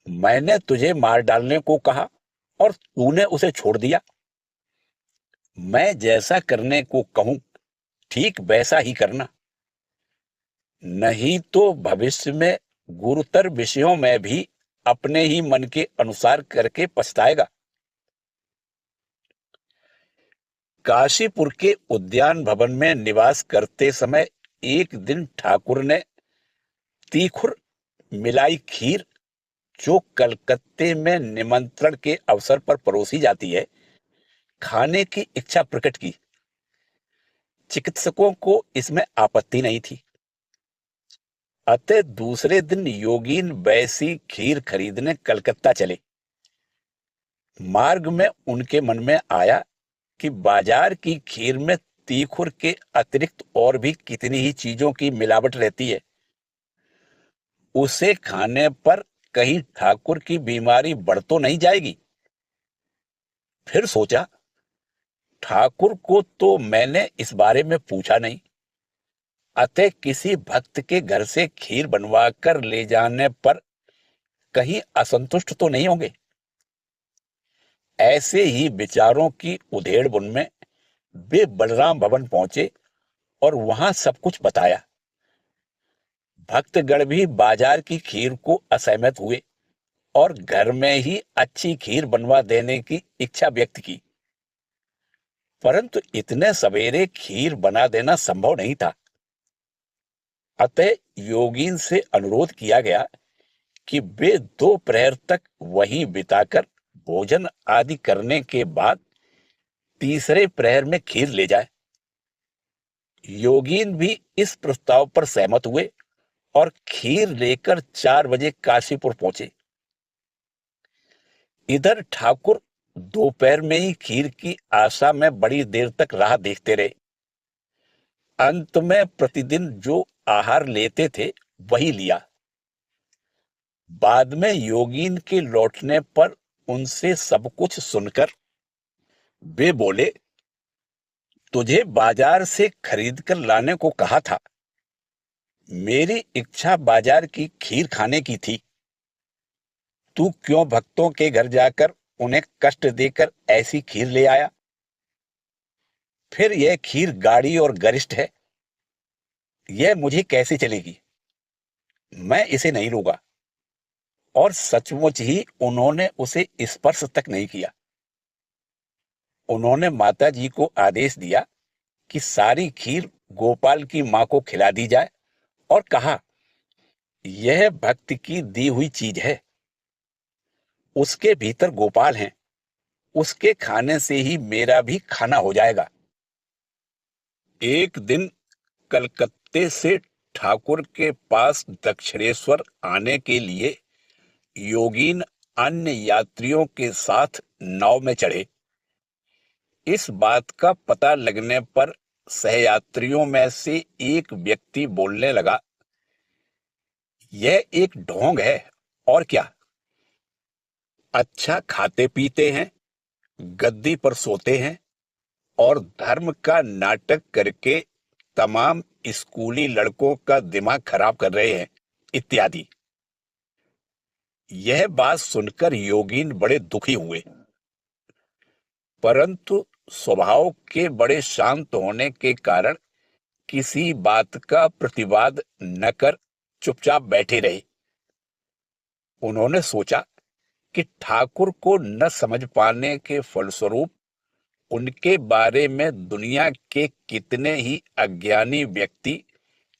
मैंने तुझे मार डालने को कहा और तूने उसे छोड़ दिया। मैं जैसा करने को कहूं ठीक वैसा ही करना, नहीं तो भविष्य में गुरुतर विषयों में भी अपने ही मन के अनुसार करके पछताएगा। काशीपुर के उद्यान भवन में निवास करते समय एक दिन ठाकुर ने तीखुर मिलाई खीर, जो कलकत्ते में निमंत्रण के अवसर पर परोसी जाती है, खाने की इच्छा प्रकट की। चिकित्सकों को इसमें आपत्ति नहीं थी। अतः दूसरे दिन योगीन वैसी खीर खरीदने कलकत्ता चले। मार्ग में उनके मन में आया कि बाजार की खीर में तीखुर के अतिरिक्त और भी कितनी ही चीजों की मिलावट रहती है। उसे खाने पर कहीं ठाकुर की बीमारी बढ़ तो नहीं जाएगी। फिर सोचा, ठाकुर को तो मैंने इस बारे में पूछा नहीं, अतः किसी भक्त के घर से खीर बनवा कर ले जाने पर कहीं असंतुष्ट तो नहीं होंगे। ऐसे ही विचारों की उधेड़-बुन में वे बलराम भवन पहुंचे और वहां सब कुछ बताया। भक्तगण भी बाजार की खीर को असहमत हुए और घर में ही अच्छी खीर बनवा देने की इच्छा व्यक्त की, परंतु इतने सवेरे खीर बना देना संभव नहीं था। अतः योगीन से अनुरोध किया गया कि वे दोपहर तक वहीं बिताकर भोजन आदि करने के बाद तीसरे प्रहर में खीर ले जाए। योगीन भी इस प्रस्ताव पर सहमत हुए और खीर लेकर 4 बजे काशीपुर पहुंचे। इधर ठाकुर दोपहर में ही खीर की आशा में बड़ी देर तक राह देखते रहे। अंत में प्रतिदिन जो आहार लेते थे वही लिया। बाद में योगीन के लौटने पर उनसे सब कुछ सुनकर वे बोले, तुझे बाजार से खरीद कर लाने को कहा था। मेरी इच्छा बाजार की खीर खाने की थी। तू क्यों भक्तों के घर जाकर उन्हें कष्ट देकर ऐसी खीर ले आया? फिर यह खीर गाढ़ी और गरिष्ठ है, यह मुझे कैसे चलेगी? मैं इसे नहीं लूंगा। और सचमुच ही उन्होंने उसे स्पर्श तक नहीं किया। उन्होंने माता जी को आदेश दिया कि सारी खीर गोपाल की मां को खिला दी जाए और कहा, यह भक्त की दी हुई चीज है, उसके भीतर गोपाल हैं, उसके खाने से ही मेरा भी खाना हो जाएगा। एक दिन कलकत्ते से ठाकुर के पास दक्षिणेश्वर आने के लिए योगीन अन्य यात्रियों के साथ नाव में चढ़े। इस बात का पता लगने पर सहयात्रियों में से एक व्यक्ति बोलने लगा, यह एक ढोंग है और क्या। अच्छा खाते पीते हैं, गद्दी पर सोते हैं और धर्म का नाटक करके तमाम स्कूली लड़कों का दिमाग खराब कर रहे हैं इत्यादि। यह बात सुनकर योगीन बड़े दुखी हुए, परंतु स्वभाव के बड़े शांत होने के कारण किसी बात का प्रतिवाद न कर चुपचाप बैठे रहे। उन्होंने सोचा कि ठाकुर को न समझ पाने के फलस्वरूप उनके बारे में दुनिया के कितने ही अज्ञानी व्यक्ति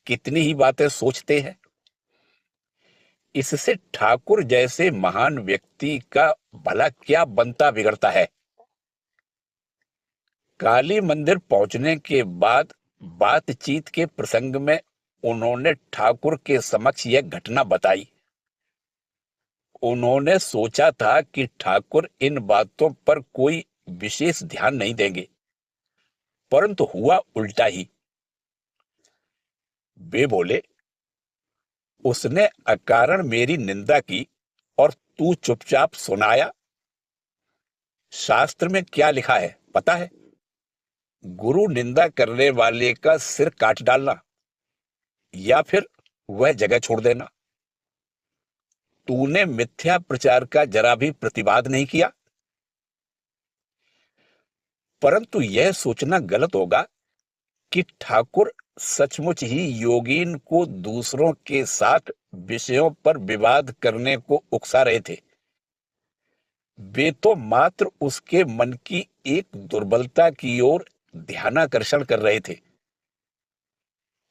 कितनी ही बातें सोचते हैं। इससे ठाकुर जैसे महान व्यक्ति का भला क्या बनता बिगड़ता है। काली मंदिर पहुंचने के बाद बातचीत के प्रसंग में उन्होंने ठाकुर के समक्ष यह घटना बताई। उन्होंने सोचा था कि ठाकुर इन बातों पर कोई विशेष ध्यान नहीं देंगे, परंतु हुआ उल्टा ही। वे बोले, उसने अकारण मेरी निंदा की और तू चुपचाप सुनाया। शास्त्र में क्या लिखा है पता है? गुरु निंदा करने वाले का सिर काट डालना या फिर वह जगह छोड़ देना। तूने मिथ्या प्रचार का जरा भी प्रतिवाद नहीं किया। परंतु यह सोचना गलत होगा कि ठाकुर सचमुच ही योगीन को दूसरों के साथ विषयों पर विवाद करने को उकसा रहे थे। वे तो मात्र उसके मन की एक दुर्बलता की ओर ध्यानाकर्षण कर रहे थे।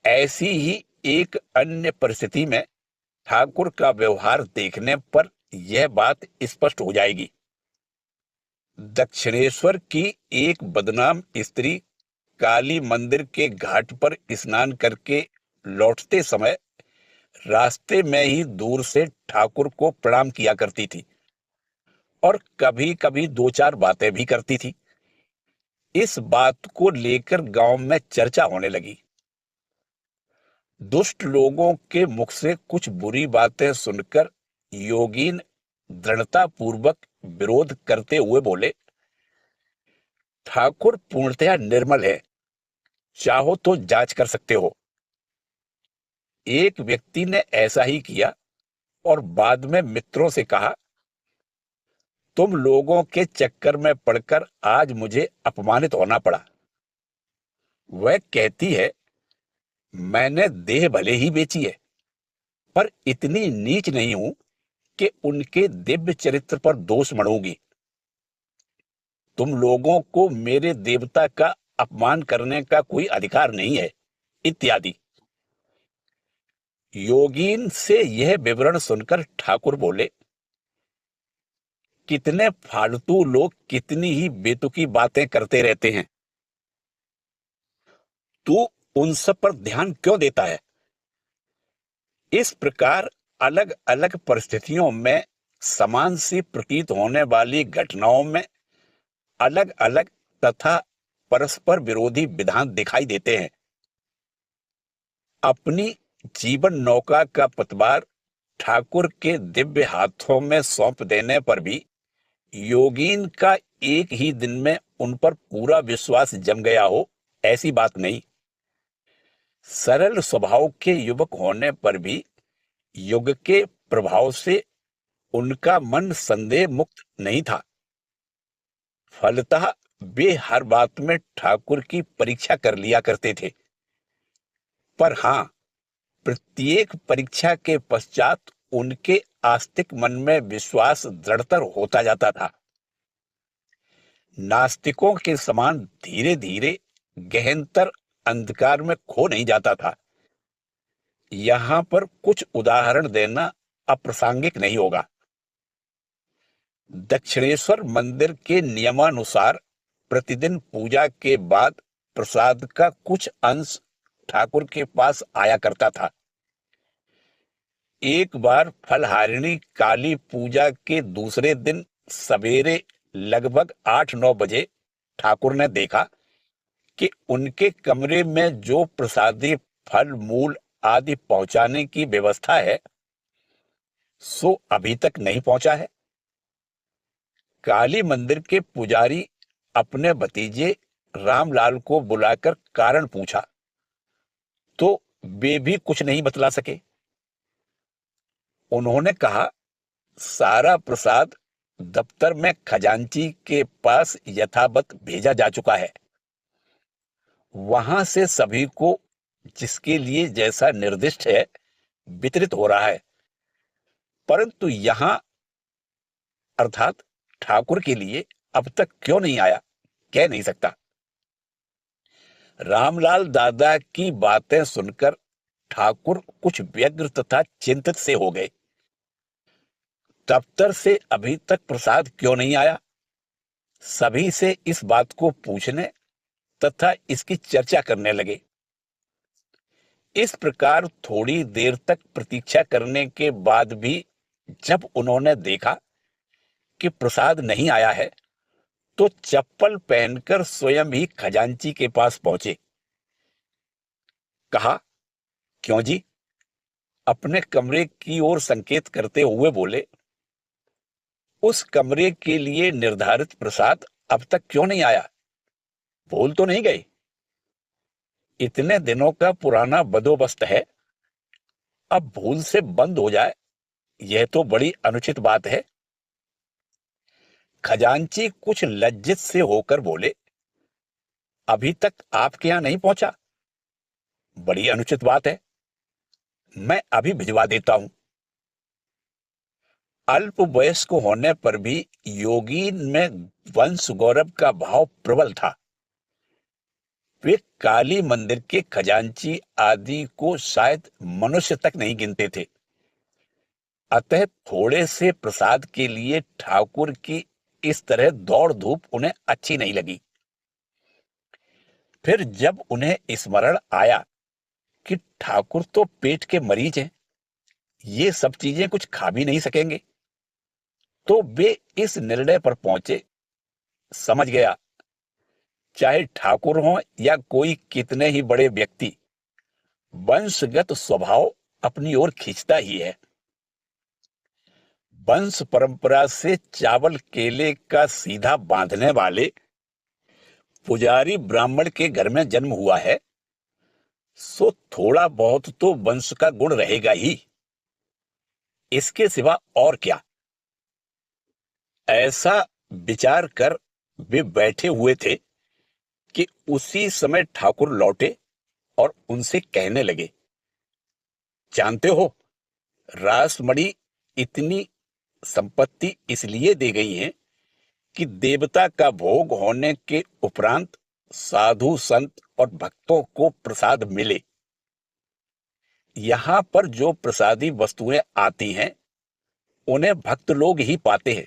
ऐसी ही एक अन्य परिस्थिति में ठाकुर का व्यवहार देखने पर यह बात स्पष्ट हो जाएगी। दक्षिणेश्वर की एक बदनाम स्त्री काली मंदिर के घाट पर स्नान करके लौटते समय रास्ते में ही दूर से ठाकुर को प्रणाम किया करती थी और कभी कभी 2-4 बातें भी करती थी। इस बात को लेकर गांव में चर्चा होने लगी। दुष्ट लोगों के मुख से कुछ बुरी बातें सुनकर योगीन दृढ़ता पूर्वक विरोध करते हुए बोले, ठाकुर पूर्णतया निर्मल है, चाहो तो जांच कर सकते हो। एक व्यक्ति ने ऐसा ही किया और बाद में मित्रों से कहा, तुम लोगों के चक्कर में पड़कर आज मुझे अपमानित होना पड़ा। वह कहती है, मैंने देह भले ही बेची है, पर इतनी नीच नहीं हूं कि उनके दिव्य चरित्र पर दोष मढ़ूंगी। तुम लोगों को मेरे देवता का अपमान करने का कोई अधिकार नहीं है, इत्यादि। योगीन से यह विवरण सुनकर ठाकुर बोले, कितने फालतू लोग कितनी ही बेतुकी बातें करते रहते हैं। तू उन सब पर ध्यान क्यों देता है? इस प्रकार अलग अलग परिस्थितियों में समान सी प्रतीत होने वाली घटनाओं में अलग अलग तथा परस्पर विरोधी विधान दिखाई देते हैं। अपनी जीवन नौका का पतवार ठाकुर के दिव्य हाथों में सौंप देने पर भी योगीन का एक ही दिन में उन पर पूरा विश्वास जम गया हो, ऐसी बात नहीं। सरल स्वभाव के युवक होने पर भी युग के प्रभाव से उनका मन संदेह मुक्त नहीं था। फलतः वे हर बात में ठाकुर की परीक्षा कर लिया करते थे। पर हां, प्रत्येक परीक्षा के पश्चात उनके आस्तिक मन में विश्वास दृढ़तर होता जाता था। नास्तिकों के समान धीरे धीरे गहनतर अंधकार में खो नहीं जाता था। यहां पर कुछ उदाहरण देना अप्रासंगिक नहीं होगा। दक्षिणेश्वर मंदिर के नियमानुसार प्रतिदिन पूजा के बाद प्रसाद का कुछ अंश ठाकुर के पास आया करता था। एक बार फलहारिणी काली पूजा के दूसरे दिन सवेरे लगभग 8-9 बजे ठाकुर ने देखा कि उनके कमरे में जो प्रसादी फल मूल आदि पहुंचाने की व्यवस्था है, सो अभी तक नहीं पहुंचा है। काली मंदिर के पुजारी अपने भतीजे रामलाल को बुलाकर कारण पूछा, तो वे भी कुछ नहीं बतला सके। उन्होंने कहा, सारा प्रसाद दफ्तर में खजांची के पास यथावत भेजा जा चुका है। वहां से सभी को जिसके लिए जैसा निर्दिष्ट है वितरित हो रहा है, परंतु यहां अर्थात ठाकुर के लिए अब तक क्यों नहीं आया, कह नहीं सकता। रामलाल दादा की बातें सुनकर ठाकुर कुछ व्यग्र तथा चिंतित से हो गए। दफ्तर से अभी तक प्रसाद क्यों नहीं आया, सभी से इस बात को पूछने तथा इसकी चर्चा करने लगे। इस प्रकार थोड़ी देर तक प्रतीक्षा करने के बाद भी जब उन्होंने देखा कि प्रसाद नहीं आया है, तो चप्पल पहनकर स्वयं ही खजांची के पास पहुंचे। कहा, क्यों जी? अपने कमरे की ओर संकेत करते हुए बोले, उस कमरे के लिए निर्धारित प्रसाद अब तक क्यों नहीं आया? भूल तो नहीं गए? इतने दिनों का पुराना बंदोबस्त है, अब भूल से बंद हो जाए, यह तो बड़ी अनुचित बात है। खजांची कुछ लज्जित से होकर बोले, अभी तक आपके यहां नहीं पहुंचा? बड़ी अनुचित बात है, मैं अभी भिजवा देता हूं। अल्प वयस्क होने पर भी योगी में वंश गौरव का भाव प्रबल था। वे काली मंदिर के खजांची आदि को शायद मनुष्य तक नहीं गिनते थे। अतः थोड़े से प्रसाद के लिए ठाकुर की इस तरह दौड़ धूप उन्हें अच्छी नहीं लगी। फिर जब उन्हें स्मरण आया कि ठाकुर तो पेट के मरीज हैं, ये सब चीजें कुछ खा भी नहीं सकेंगे, तो वे इस निर्णय पर पहुंचे, समझ गया चाहे ठाकुर हों या कोई कितने ही बड़े व्यक्ति, वंशगत स्वभाव अपनी ओर खींचता ही है। वंश परंपरा से चावल केले का सीधा बांधने वाले पुजारी ब्राह्मण के घर में जन्म हुआ है, सो थोड़ा बहुत तो वंश का गुण रहेगा ही। इसके सिवा और क्या। ऐसा विचार कर वे बैठे हुए थे कि उसी समय ठाकुर लौटे और उनसे कहने लगे, जानते हो, रासमणी इतनी संपत्ति इसलिए दी गई है कि देवता का भोग होने के उपरांत साधु संत और भक्तों को प्रसाद मिले। यहां पर जो प्रसादी वस्तुएं आती हैं उन्हें भक्त लोग ही पाते हैं।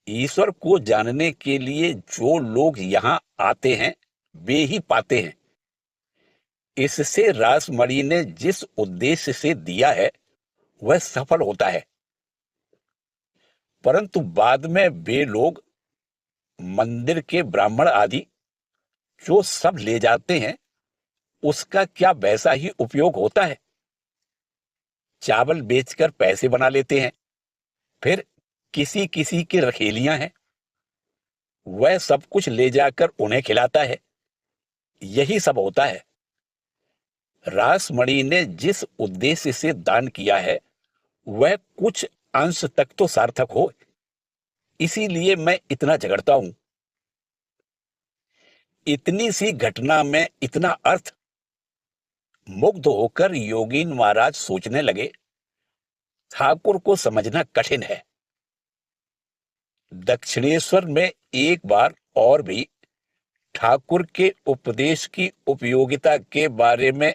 ईश्वर को जानने के लिए जो लोग यहां आते हैं वे ही पाते हैं। इससे रासमणी ने जिस उद्देश्य से दिया है वह सफल होता है। परंतु बाद में वे लोग मंदिर के ब्राह्मण आदि जो सब ले जाते हैं उसका क्या वैसा ही उपयोग होता है? चावल बेचकर पैसे बना लेते हैं, फिर किसी किसी की रखेलियां हैं, वह सब कुछ ले जाकर उन्हें खिलाता है। यही सब होता है। रासमणी ने जिस उद्देश्य से दान किया है वह कुछ अंश तक तो सार्थक हो, इसीलिए मैं इतना झगड़ता हूं। इतनी सी घटना में इतना अर्थ। मुग्ध होकर योगीन महाराज सोचने लगे, ठाकुर को समझना कठिन है। दक्षिणेश्वर में एक बार और भी ठाकुर के उपदेश की उपयोगिता के बारे में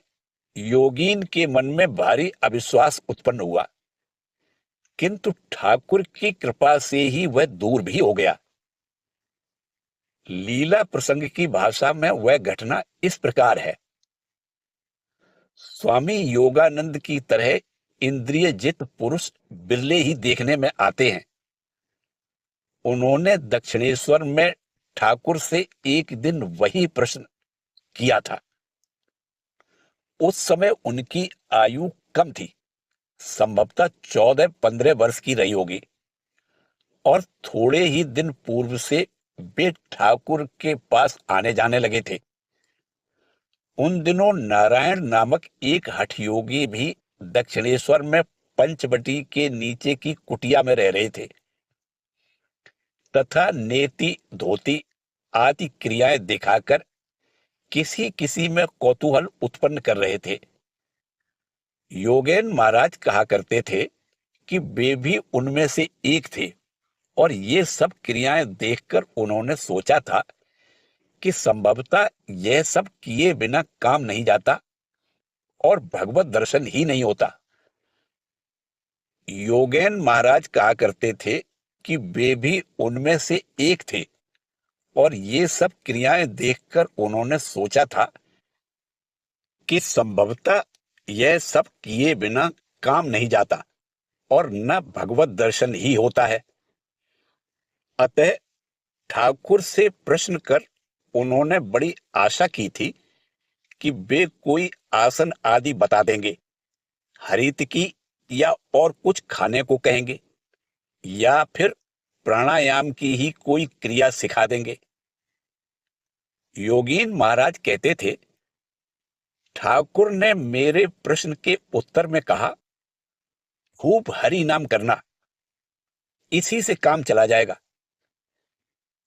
योगीन के मन में भारी अविश्वास उत्पन्न हुआ, किंतु ठाकुर की कृपा से ही वह दूर भी हो गया। लीला प्रसंग की भाषा में वह घटना इस प्रकार है। स्वामी योगानंद की तरह इंद्रिय जित पुरुष बिरले ही देखने में आते हैं। उन्होंने दक्षिणेश्वर में ठाकुर से एक दिन वही प्रश्न किया था। उस समय उनकी आयु कम थी, संभवतः 14-15 वर्ष की रही होगी, और थोड़े ही दिन पूर्व से वे ठाकुर के पास आने जाने लगे थे। उन दिनों नारायण नामक एक हठ योगी भी दक्षिणेश्वर में पंचवटी के नीचे की कुटिया में रह रहे थे तथा नेति धोती आदि क्रियाएं दिखाकर किसी किसी में कौतूहल उत्पन्न कर रहे थे। योगेन महाराज कहा करते थे कि वे भी उनमें से एक थे, और ये सब क्रियाएं देखकर उन्होंने सोचा था कि संभवतः यह सब किए बिना काम नहीं जाता और भगवत दर्शन ही नहीं होता। योगेन महाराज कहा करते थे कि वे भी उनमें से एक थे, और ये सब क्रियाएं देखकर उन्होंने सोचा था कि संभवतः यह सब किए बिना काम नहीं जाता और न भगवत दर्शन ही होता है। अतः ठाकुर से प्रश्न कर उन्होंने बड़ी आशा की थी कि वे कोई आसन आदि बता देंगे, हरितकी या और कुछ खाने को कहेंगे, या फिर प्राणायाम की ही कोई क्रिया सिखा देंगे। योगीन महाराज कहते थे, ठाकुर ने मेरे प्रश्न के उत्तर में कहा, खूब हरि नाम करना, इसी से काम चला जाएगा।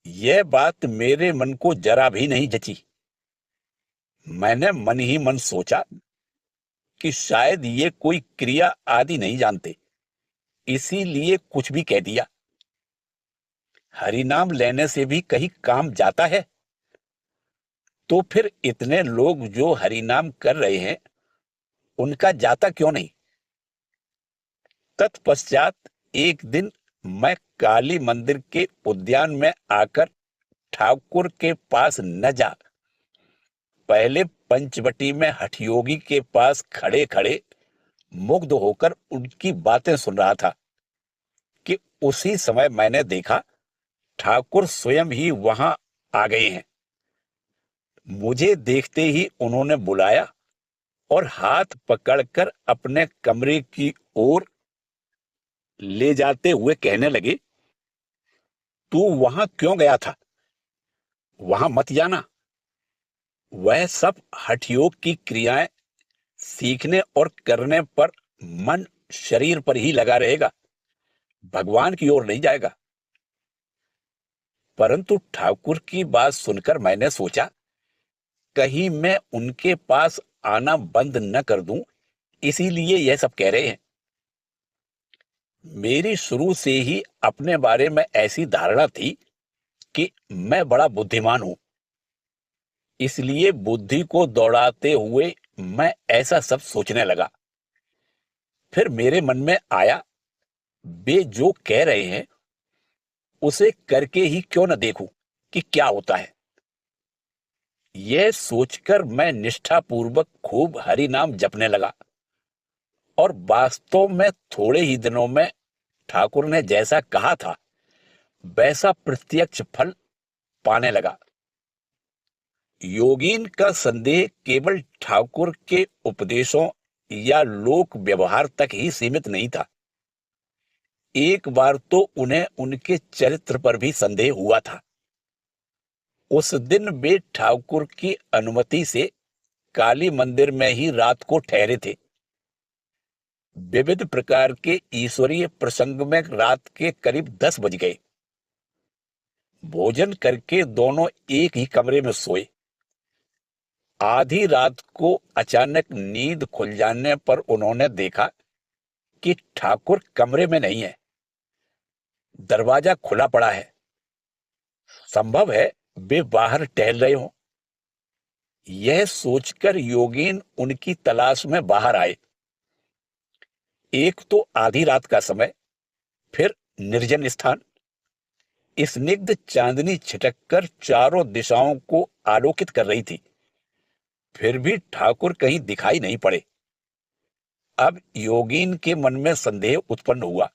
यह बात मेरे मन को जरा भी नहीं जची। मैंने मन ही मन सोचा कि शायद ये कोई क्रिया आदि नहीं जानते, इसीलिए कुछ भी कह दिया। हरिनाम लेने से भी कहीं काम जाता है? तो फिर इतने लोग जो हरिनाम कर रहे हैं उनका जाता क्यों नहीं? तत्पश्चात एक दिन मैं काली मंदिर के उद्यान में आकर ठाकुर के पास न जा, पहले पंचवटी में हठयोगी के पास खड़े खड़े मुग्ध होकर उनकी बातें सुन रहा था कि उसी समय मैंने देखा ठाकुर स्वयं ही वहां आ गए हैं। मुझे देखते ही उन्होंने बुलाया और हाथ पकड़कर अपने कमरे की ओर ले जाते हुए कहने लगे, तू वहां क्यों गया था? वहां मत जाना। वह सब हठयोग की क्रियाएं सीखने और करने पर मन शरीर पर ही लगा रहेगा, भगवान की ओर नहीं जाएगा। परंतु ठाकुर की बात सुनकर मैंने सोचा, कहीं मैं उनके पास आना बंद न कर दूं, इसीलिए यह सब कह रहे हैं। मेरी शुरू से ही अपने बारे में ऐसी धारणा थी कि मैं बड़ा बुद्धिमान हूं, इसलिए बुद्धि को दौड़ाते हुए मैं ऐसा सब सोचने लगा। फिर मेरे मन में आया, वे जो कह रहे हैं उसे करके ही क्यों न देखूं कि क्या होता है। यह सोचकर मैं निष्ठापूर्वक खूब हरि नाम जपने लगा और वास्तव में थोड़े ही दिनों में ठाकुर ने जैसा कहा था वैसा प्रत्यक्ष फल पाने लगा। योगीन का संदेह केवल ठाकुर के उपदेशों या लोक व्यवहार तक ही सीमित नहीं था। एक बार तो उन्हें उनके चरित्र पर भी संदेह हुआ था। उस दिन वे ठाकुर की अनुमति से काली मंदिर में ही रात को ठहरे थे। विविध प्रकार के ईश्वरीय प्रसंग में रात के करीब 10 बज गए। भोजन करके दोनों एक ही कमरे में सोए। आधी रात को अचानक नींद खुल जाने पर उन्होंने देखा कि ठाकुर कमरे में नहीं है, दरवाजा खुला पड़ा है। संभव है वे बाहर टहल रहे हों। यह सोचकर योगीन उनकी तलाश में बाहर आए। एक तो आधी रात का समय, फिर निर्जन स्थान। स्निग्ध चांदनी छिटककर चारों दिशाओं को आलोकित कर रही थी, फिर भी ठाकुर कहीं दिखाई नहीं पड़े। अब योगीन के मन में संदेह उत्पन्न हुआ,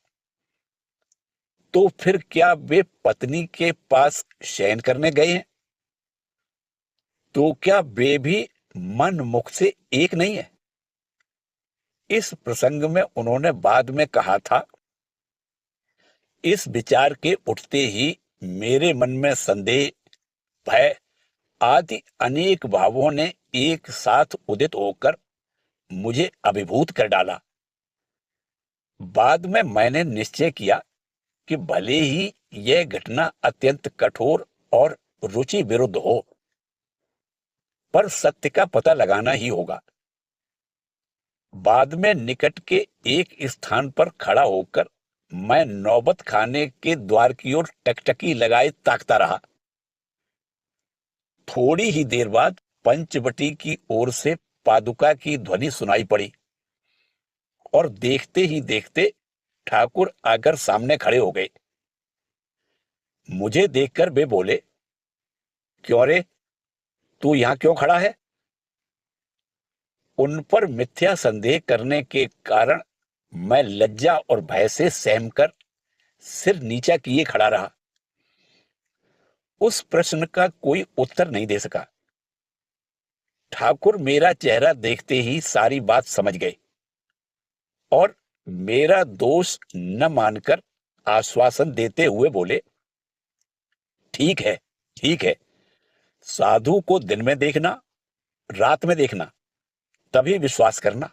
तो फिर क्या वे पत्नी के पास शयन करने गए हैं? तो क्या वे भी मन मुख से एक नहीं है? इस प्रसंग में उन्होंने बाद में कहा था, इस विचार के उठते ही मेरे मन में संदेह, भय आदि अनेक भावों ने एक साथ उदित होकर मुझे अभिभूत कर डाला। बाद में मैंने निश्चय किया कि भले ही यह घटना अत्यंत कठोर और रुचि विरुद्ध हो, पर सत्य का पता लगाना ही होगा। बाद में निकट के एक स्थान पर खड़ा होकर मैं नौबत खाने के द्वार की ओर टकटकी लगाए ताकता रहा। थोड़ी ही देर बाद पंचवटी की ओर से पादुका की ध्वनि सुनाई पड़ी और देखते ही देखते ठाकुर आकर सामने खड़े हो गए। मुझे देखकर वे बोले, क्यों रे, तू यहां क्यों खड़ा है? उन पर मिथ्या संदेह करने के कारण मैं लज्जा और भय से सहमकर सिर नीचा किए खड़ा रहा। उस प्रश्न का कोई उत्तर नहीं दे सका। ठाकुर मेरा चेहरा देखते ही सारी बात समझ गए और मेरा दोष न मानकर आश्वासन देते हुए बोले, ठीक है, ठीक है, साधु को दिन में देखना, रात में देखना, तभी विश्वास करना।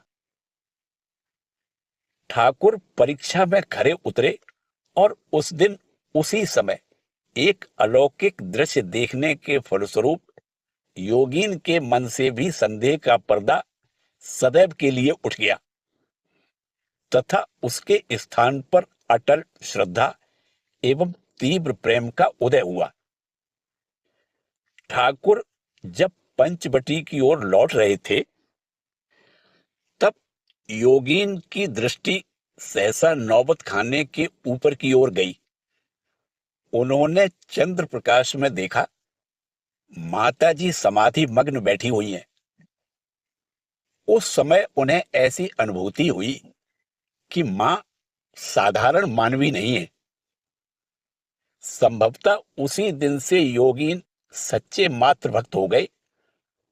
ठाकुर परीक्षा में खरे उतरे और उस दिन उसी समय एक अलौकिक दृश्य देखने के फलस्वरूप योगीन के मन से भी संदेह का पर्दा सदैव के लिए उठ गया तथा उसके स्थान पर अटल श्रद्धा एवं तीव्र प्रेम का उदय हुआ। ठाकुर जब पंचवटी की ओर लौट रहे थे, तब योगीन की दृष्टि सहसा नौबत खाने के ऊपर की ओर गई। उन्होंने चंद्र प्रकाश में देखा माताजी समाधि मग्न बैठी हुई हैं। उस समय उन्हें ऐसी अनुभूति हुई कि मां साधारण मानवी नहीं है। संभवतः उसी दिन से योगीन सच्चे मातृभक्त हो गए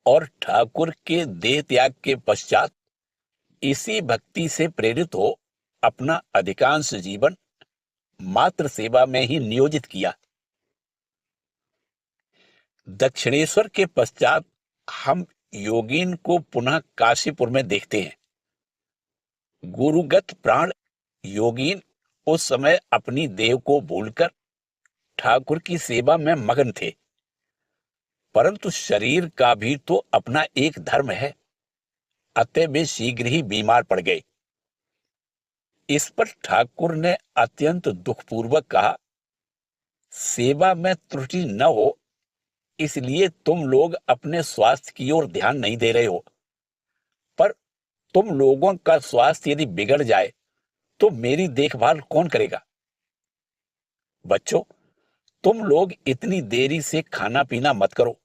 और ठाकुर के देह त्याग के पश्चात इसी भक्ति से प्रेरित हो अपना अधिकांश जीवन मात्र सेवा में ही नियोजित किया। दक्षिणेश्वर के पश्चात हम योगीन को पुनः काशीपुर में देखते हैं। गुरुगत प्राण योगीन उस समय अपनी देह को भूलकर ठाकुर की सेवा में मगन थे, परंतु शरीर का भी तो अपना एक धर्म है, अतः वे शीघ्र ही बीमार पड़ गए। इस पर ठाकुर ने अत्यंत दुखपूर्वक कहा, सेवा में त्रुटि न हो इसलिए तुम लोग अपने स्वास्थ्य की ओर ध्यान नहीं दे रहे हो, पर तुम लोगों का स्वास्थ्य यदि बिगड़ जाए तो मेरी देखभाल कौन करेगा? बच्चों, तुम लोग इतनी देरी से खाना पीना मत करो।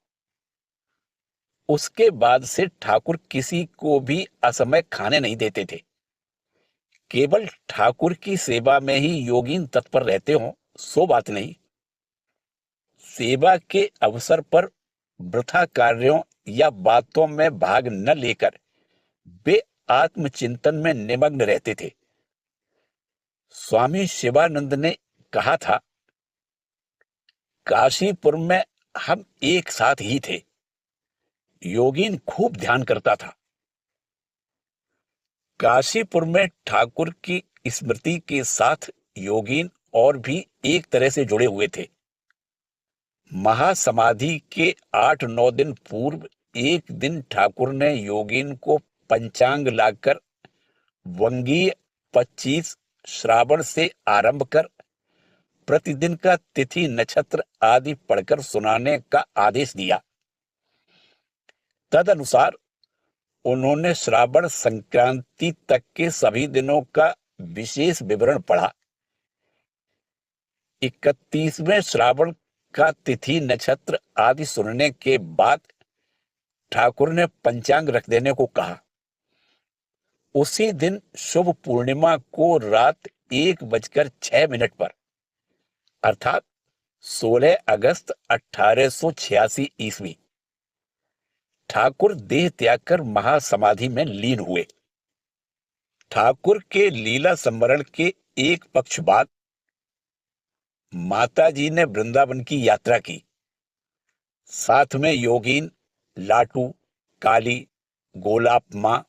उसके बाद से ठाकुर किसी को भी असमय खाने नहीं देते थे। केवल ठाकुर की सेवा में ही योगीन तत्पर रहते हो सो बात नहीं। सेवा के अवसर पर वृथा कार्यों या बातों में भाग न लेकर वे आत्मचिंतन में निमग्न रहते थे। स्वामी शिवानंद ने कहा था, काशीपुर में हम एक साथ ही थे। योगीन खूब ध्यान करता था। काशीपुर में ठाकुर की स्मृति के साथ योगीन और भी एक तरह से जुड़े हुए थे। महासमाधि के 8-9 दिन पूर्व एक दिन ठाकुर ने योगीन को पंचांग लाकर वंगीय 25 श्रावण से आरंभ कर प्रतिदिन का तिथि नक्षत्र आदि पढ़कर सुनाने का आदेश दिया। तदनुसार उन्होंने श्रावण संक्रांति तक के सभी दिनों का विशेष विवरण पढ़ा। 31वें श्रावण का तिथि नक्षत्र आदि सुनने के बाद ठाकुर ने पंचांग रख देने को कहा। उसी दिन शुभ पूर्णिमा को रात 1:06 पर अर्थात 16 अगस्त 1886 ईस्वी ठाकुर देह त्याग कर महासमाधि में लीन हुए। ठाकुर के लीला संवरण के एक पक्ष बाद माता जी ने वृंदावन की यात्रा की। साथ में योगीन, लाटू, काली, गोलाप मां,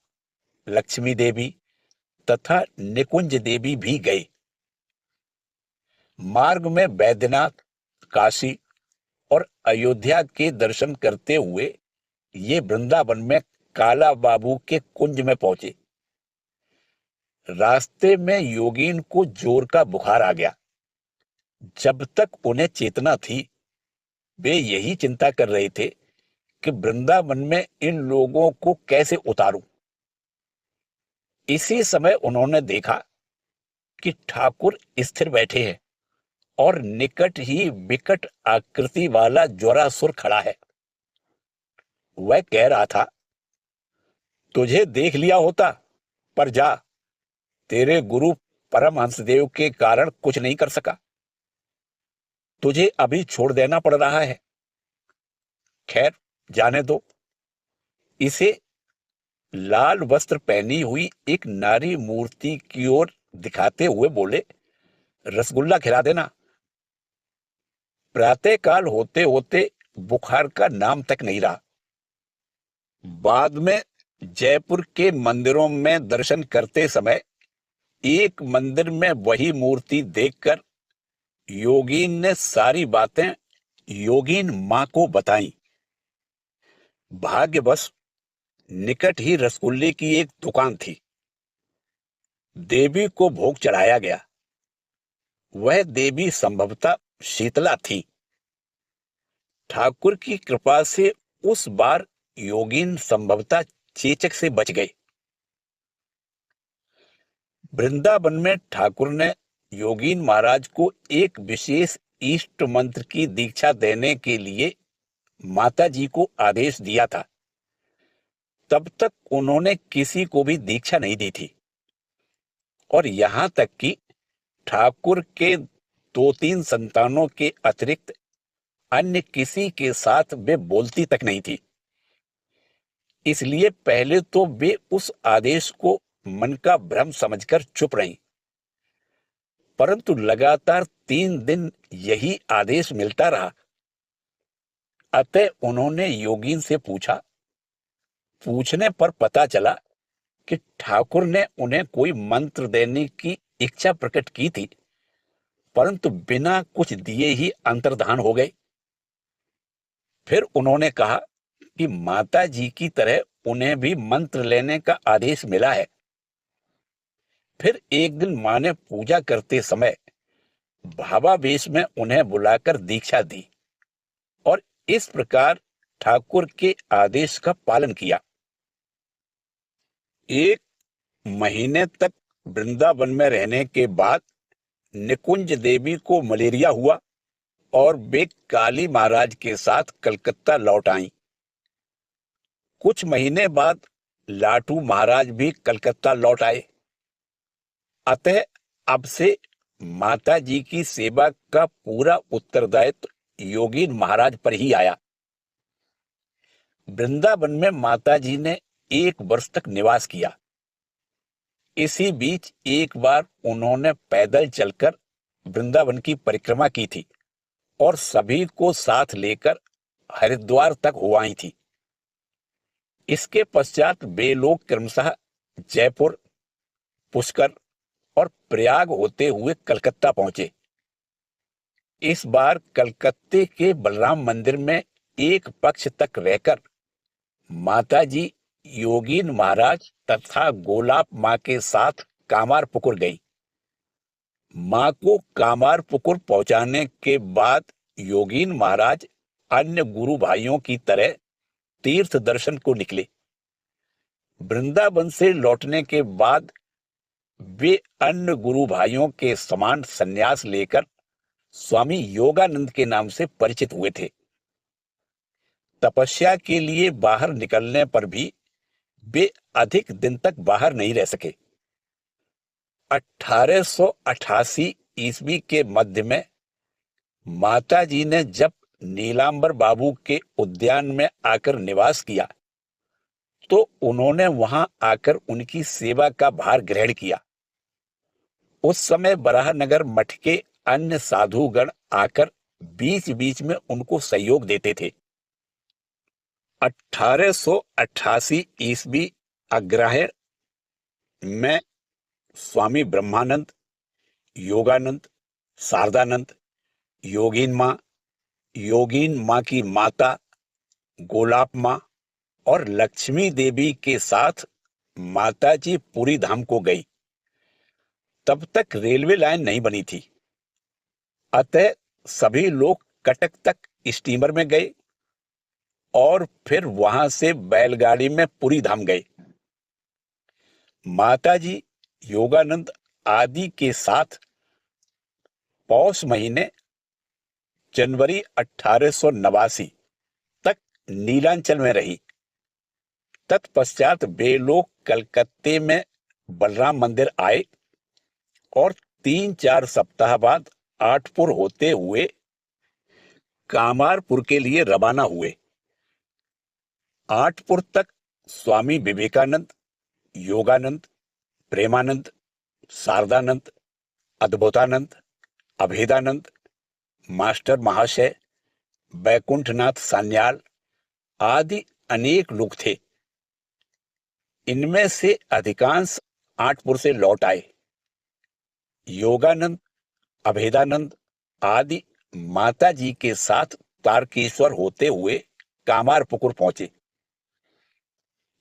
लक्ष्मी देवी तथा निकुंज देवी भी गए। मार्ग में बैद्यनाथ, काशी और अयोध्या के दर्शन करते हुए ये वृंदावन में काला बाबू के कुंज में पहुंचे। रास्ते में योगीन को जोर का बुखार आ गया। जब तक उन्हें चेतना थी वे यही चिंता कर रहे थे कि वृंदावन में इन लोगों को कैसे उतारूं। इसी समय उन्होंने देखा कि ठाकुर स्थिर बैठे हैं और निकट ही विकट आकृति वाला ज्वरासुर खड़ा है। वह कह रहा था, तुझे देख लिया होता, पर जा, तेरे गुरु परमहंसदेव के कारण कुछ नहीं कर सका, तुझे अभी छोड़ देना पड़ रहा है। खैर जाने दो। इसे लाल वस्त्र पहनी हुई एक नारी मूर्ति की ओर दिखाते हुए बोले, रसगुल्ला खिला देना। प्रातःकाल होते होते बुखार का नाम तक नहीं रहा। बाद में जयपुर के मंदिरों में दर्शन करते समय एक मंदिर में वही मूर्ति देखकर योगीन ने सारी बातें योगीन मां को बताई। भाग्यवश निकट ही रसगुल्ले की एक दुकान थी। देवी को भोग चढ़ाया गया। वह देवी संभवतः शीतला थी। ठाकुर की कृपा से उस बार योगीन संभवतः चेचक से बच गए। वृंदावन में ठाकुर ने योगीन महाराज को एक विशेष इष्ट मंत्र की दीक्षा देने के लिए माता जी को आदेश दिया था। तब तक उन्होंने किसी को भी दीक्षा नहीं दी थी और यहां तक कि ठाकुर के 2-3 संतानों के अतिरिक्त अन्य किसी के साथ वे बोलती तक नहीं थी। इसलिए पहले तो वे उस आदेश को मन का भ्रम समझकर चुप रहीं, परंतु लगातार 3 दिन यही आदेश मिलता रहा। अतः उन्होंने योगीन से पूछा। पूछने पर पता चला कि ठाकुर ने उन्हें कोई मंत्र देने की इच्छा प्रकट की थी, परंतु बिना कुछ दिए ही अंतर्धान हो गए। फिर उन्होंने कहा कि माता जी की तरह उन्हें भी मंत्र लेने का आदेश मिला है। फिर एक दिन मां ने पूजा करते समय भावावेश में उन्हें बुलाकर दीक्षा दी और इस प्रकार ठाकुर के आदेश का पालन किया। 1 महीने तक वृंदावन में रहने के बाद निकुंज देवी को मलेरिया हुआ और वे काली महाराज के साथ कलकत्ता लौट आईं। कुछ महीने बाद लाटू महाराज भी कलकत्ता लौट आए। अतः अब से माता जी की सेवा का पूरा उत्तरदायित्व योगीन महाराज पर ही आया। वृंदावन में माता जी ने 1 वर्ष तक निवास किया। इसी बीच एक बार उन्होंने पैदल चलकर वृंदावन की परिक्रमा की थी और सभी को साथ लेकर हरिद्वार तक हो आई थी। इसके पश्चात वे लोग क्रमशः जयपुर, पुष्कर और प्रयाग होते हुए कलकत्ता पहुंचे। इस बार कलकत्ते के बलराम मंदिर में एक पक्ष तक रहकर माता जी योगीन महाराज तथा गोलाप मां के साथ कामारपुकुर गई। मां को कामारपुकुर पहुंचाने के बाद योगीन महाराज अन्य गुरु भाइयों की तरह तीर्थ दर्शन को निकले। वृंदावन से लौटने के बाद वे अन्य गुरु भाइयों के समान संन्यास लेकर स्वामी योगानंद के नाम से परिचित हुए थे। तपस्या के लिए बाहर निकलने पर भी वे अधिक दिन तक बाहर नहीं रह सके। 1888 ईस्वी के मध्य में माता जी ने जब नीलांबर बाबू के उद्यान में आकर निवास किया तो उन्होंने वहां आकर उनकी सेवा का भार ग्रहण किया। उस समय बराहनगर मठ के अन्य साधुगण आकर बीच बीच में उनको सहयोग देते थे। 1888 ईस्वी अग्रहायण में स्वामी ब्रह्मानंद, योगानंद, शारदानंद, योगीन मां की माता गोलाप मां और लक्ष्मी देवी के साथ माता जी पुरी धाम को गई। तब तक रेलवे लाइन नहीं बनी थी, अतः सभी लोग कटक तक स्टीमर में गए और फिर वहां से बैलगाड़ी में पुरी धाम गए। माता जी योगानंद आदि के साथ पौष महीने जनवरी 1889 तक नीलांचल में रही। तत्पश्चात वे लोग कलकत्ते में बलराम मंदिर आए और 3-4 सप्ताह बाद आठपुर होते हुए कामारपुर के लिए रवाना हुए। आठपुर तक स्वामी विवेकानंद, योगानंद, प्रेमानंद, शारदानंद, अद्भुतानंद, अभेदानंद, मास्टर महाशय, बैकुंठनाथ सान्याल आदि अनेक लोग थे। इनमें से अधिकांश आठपुर से लौट आए। योगानंद, अभेदानंद आदि माता जी के साथ तारकेश्वर होते हुए कामारपुकुर पहुंचे।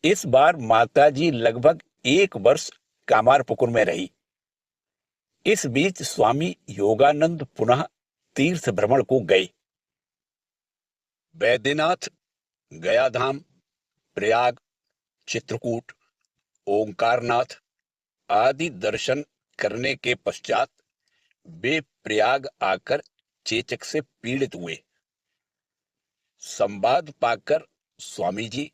इस बार माता जी लगभग 1 वर्ष कामारपुकुर में रही। इस बीच स्वामी योगानंद पुनः तीर्थ भ्रमण को गए। बैद्यनाथ, गयाधाम, प्रयाग, चित्रकूट, ओंकारनाथ आदि दर्शन करने के पश्चात वे प्रयाग आकर चेचक से पीड़ित हुए। संवाद पाकर स्वामी जी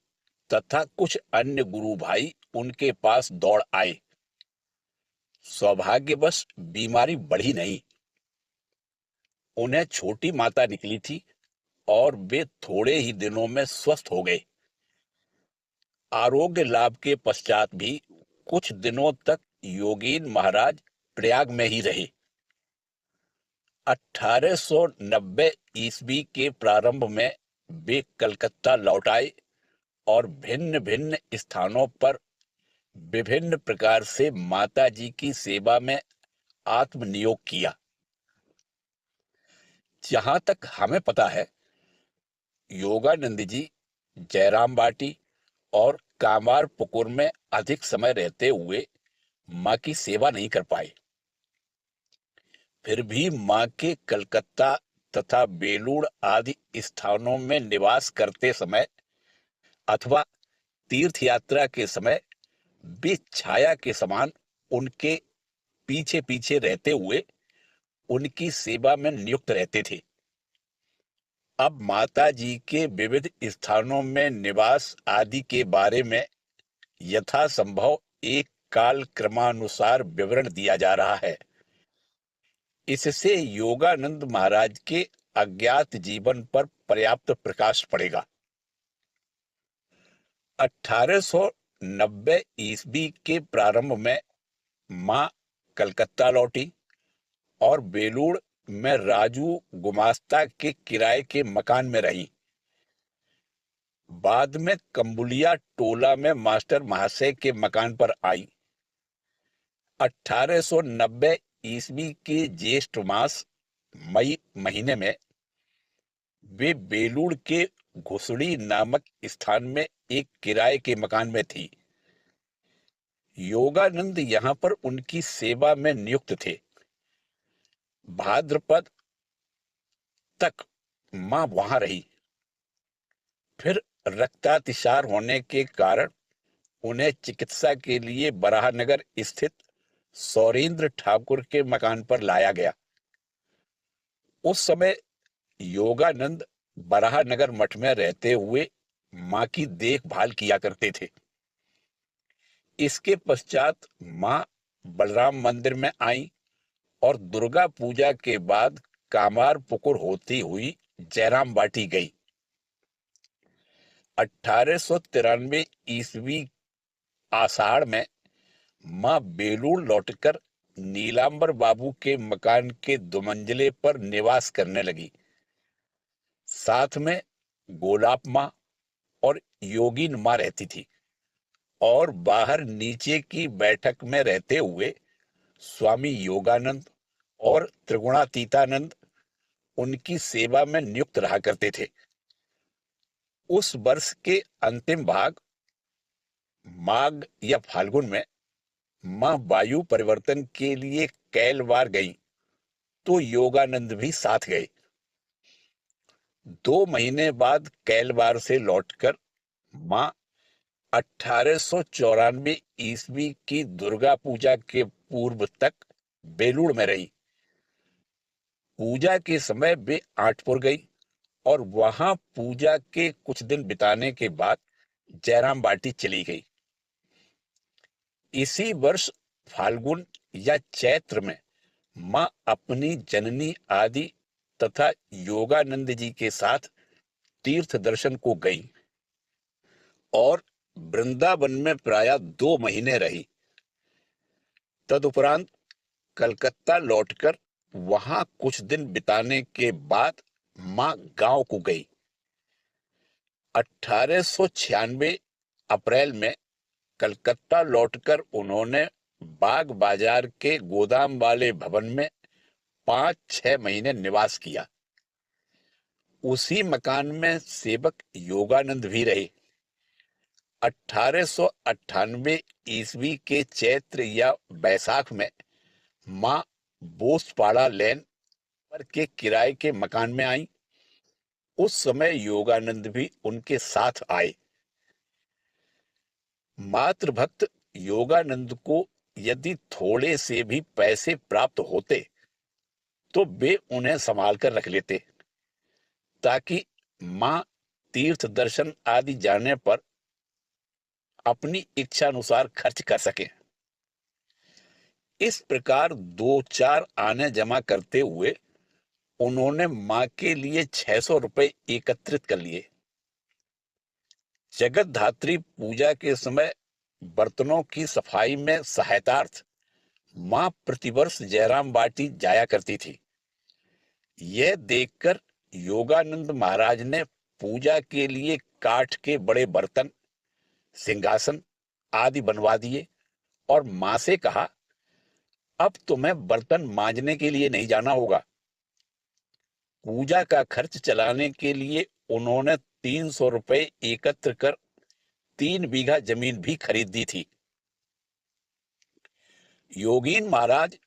तथा कुछ अन्य गुरु भाई उनके पास दौड़ आए। सौभाग्यवश बीमारी बढ़ी नहीं। उन्हें छोटी माता निकली थी और वे थोड़े ही दिनों में स्वस्थ हो गए। आरोग्य लाभ के पश्चात भी कुछ दिनों तक योगीन महाराज प्रयाग में ही रहे। 1890 ईस्वी के प्रारंभ में वे कलकत्ता लौट आए और भिन्न भिन्न स्थानों पर विभिन्न प्रकार से माता जी की सेवा में आत्मनियोग किया। जहां तक हमें पता है, योगानंद जी जयराम बाटी और कामार पुकुर में अधिक समय रहते हुए मां की सेवा नहीं कर पाए। फिर भी मां के कलकत्ता तथा बेलूड़ आदि स्थानों में निवास करते समय अथवा तीर्थ यात्रा के समय वे छाया के समान उनके पीछे पीछे रहते हुए उनकी सेवा में नियुक्त रहते थे। अब माता जी के विविध स्थानों में निवास आदि के बारे में यथासंभव एक काल क्रमानुसार विवरण दिया जा रहा है। इससे योगानंद महाराज के अज्ञात जीवन पर पर्याप्त प्रकाश पड़ेगा। 1890 ईस्वी के प्रारंभ में मां कलकत्ता लौटी और बेलूड़ में राजू गुमास्ता के किराए के मकान में रही। बाद में कंबुलिया टोला में मास्टर महाशय के मकान पर आई। 1890 ईस्वी के ज्येष्ठ मास मई महीने में वे बेलूड़ के घुसड़ी नामक स्थान में एक किराए के मकान में थी। योगानंद यहां पर उनकी सेवा में नियुक्त थे। भाद्रपद तक मां वहां रही। फिर रक्तातिसार होने के कारण उन्हें चिकित्सा के लिए बराहनगर स्थित सौरेंद्र ठाकुर के मकान पर लाया गया। उस समय योगानंद बराहनगर मठ में रहते हुए मां की देखभाल किया करते थे। इसके पश्चात मां बलराम मंदिर में आई और दुर्गा पूजा के बाद कामार पुकुर होती हुई जयराम बाटी गई। 1893 ईस्वी आषाढ़ में मां बेलूड़ लौटकर नीलांबर बाबू के मकान के दुमंजिले पर निवास करने लगी। साथ में गोलाप मां और योगीन मां रहती थी और बाहर नीचे की बैठक में रहते हुए स्वामी योगानंद और त्रिगुणातीतानंद उनकी सेवा में नियुक्त रहा करते थे। उस वर्ष के अंतिम भाग माघ या फाल्गुन में मां वायु परिवर्तन के लिए कैलवार गई तो योगानंद भी साथ गए। 2 महीने बाद कैलवार से लौटकर मां 1894 ईस्वी की दुर्गा पूजा के पूर्व तक बेलूड़ में रही। पूजा के समय वे आठपुर गई और वहां पूजा के कुछ दिन बिताने के बाद जयराम बाटी चली गई। इसी वर्ष फाल्गुन या चैत्र में मां अपनी जननी आदि तथा योगानंद जी के साथ तीर्थ दर्शन को गई और वृंदावन में प्रायः 2 महीने रही। तदुपरांत कलकत्ता लौटकर वहां कुछ दिन बिताने के बाद मां गांव को गई। 1896 अप्रैल में कलकत्ता लौटकर उन्होंने बाग बाजार के गोदाम वाले भवन में 5-6 महीने निवास किया। उसी मकान में सेवक योगानंद भी रहे। 1898 ईस्वी के चैत्र या बैसाख में मां बोसपाड़ा लेन पर के किराए के मकान में आई। उस समय योगानंद भी उनके साथ आए। मातृभक्त योगानंद को यदि थोड़े से भी पैसे प्राप्त होते तो वे उन्हें संभाल कर रख लेते ताकि मां तीर्थ दर्शन आदि जाने पर अपनी इच्छा अनुसार खर्च कर सके। इस प्रकार 2-4 आने जमा करते हुए उन्होंने मां के लिए 600 रुपए एकत्रित कर लिए। जगत धात्री पूजा के समय बर्तनों की सफाई में सहायतार्थ मां प्रतिवर्ष जयराम बाटी जाया करती थी। यह देखकर योगानंद महाराज ने पूजा के लिए काठ के बड़े बर्तन, सिंहासन आदि बनवा दिए और मां से कहा, अब तुम्हें बर्तन मांजने के लिए नहीं जाना होगा। पूजा का खर्च चलाने के लिए उन्होंने 300 रुपए एकत्र कर 3 बीघा जमीन भी खरीद दी थी। योगीन महाराज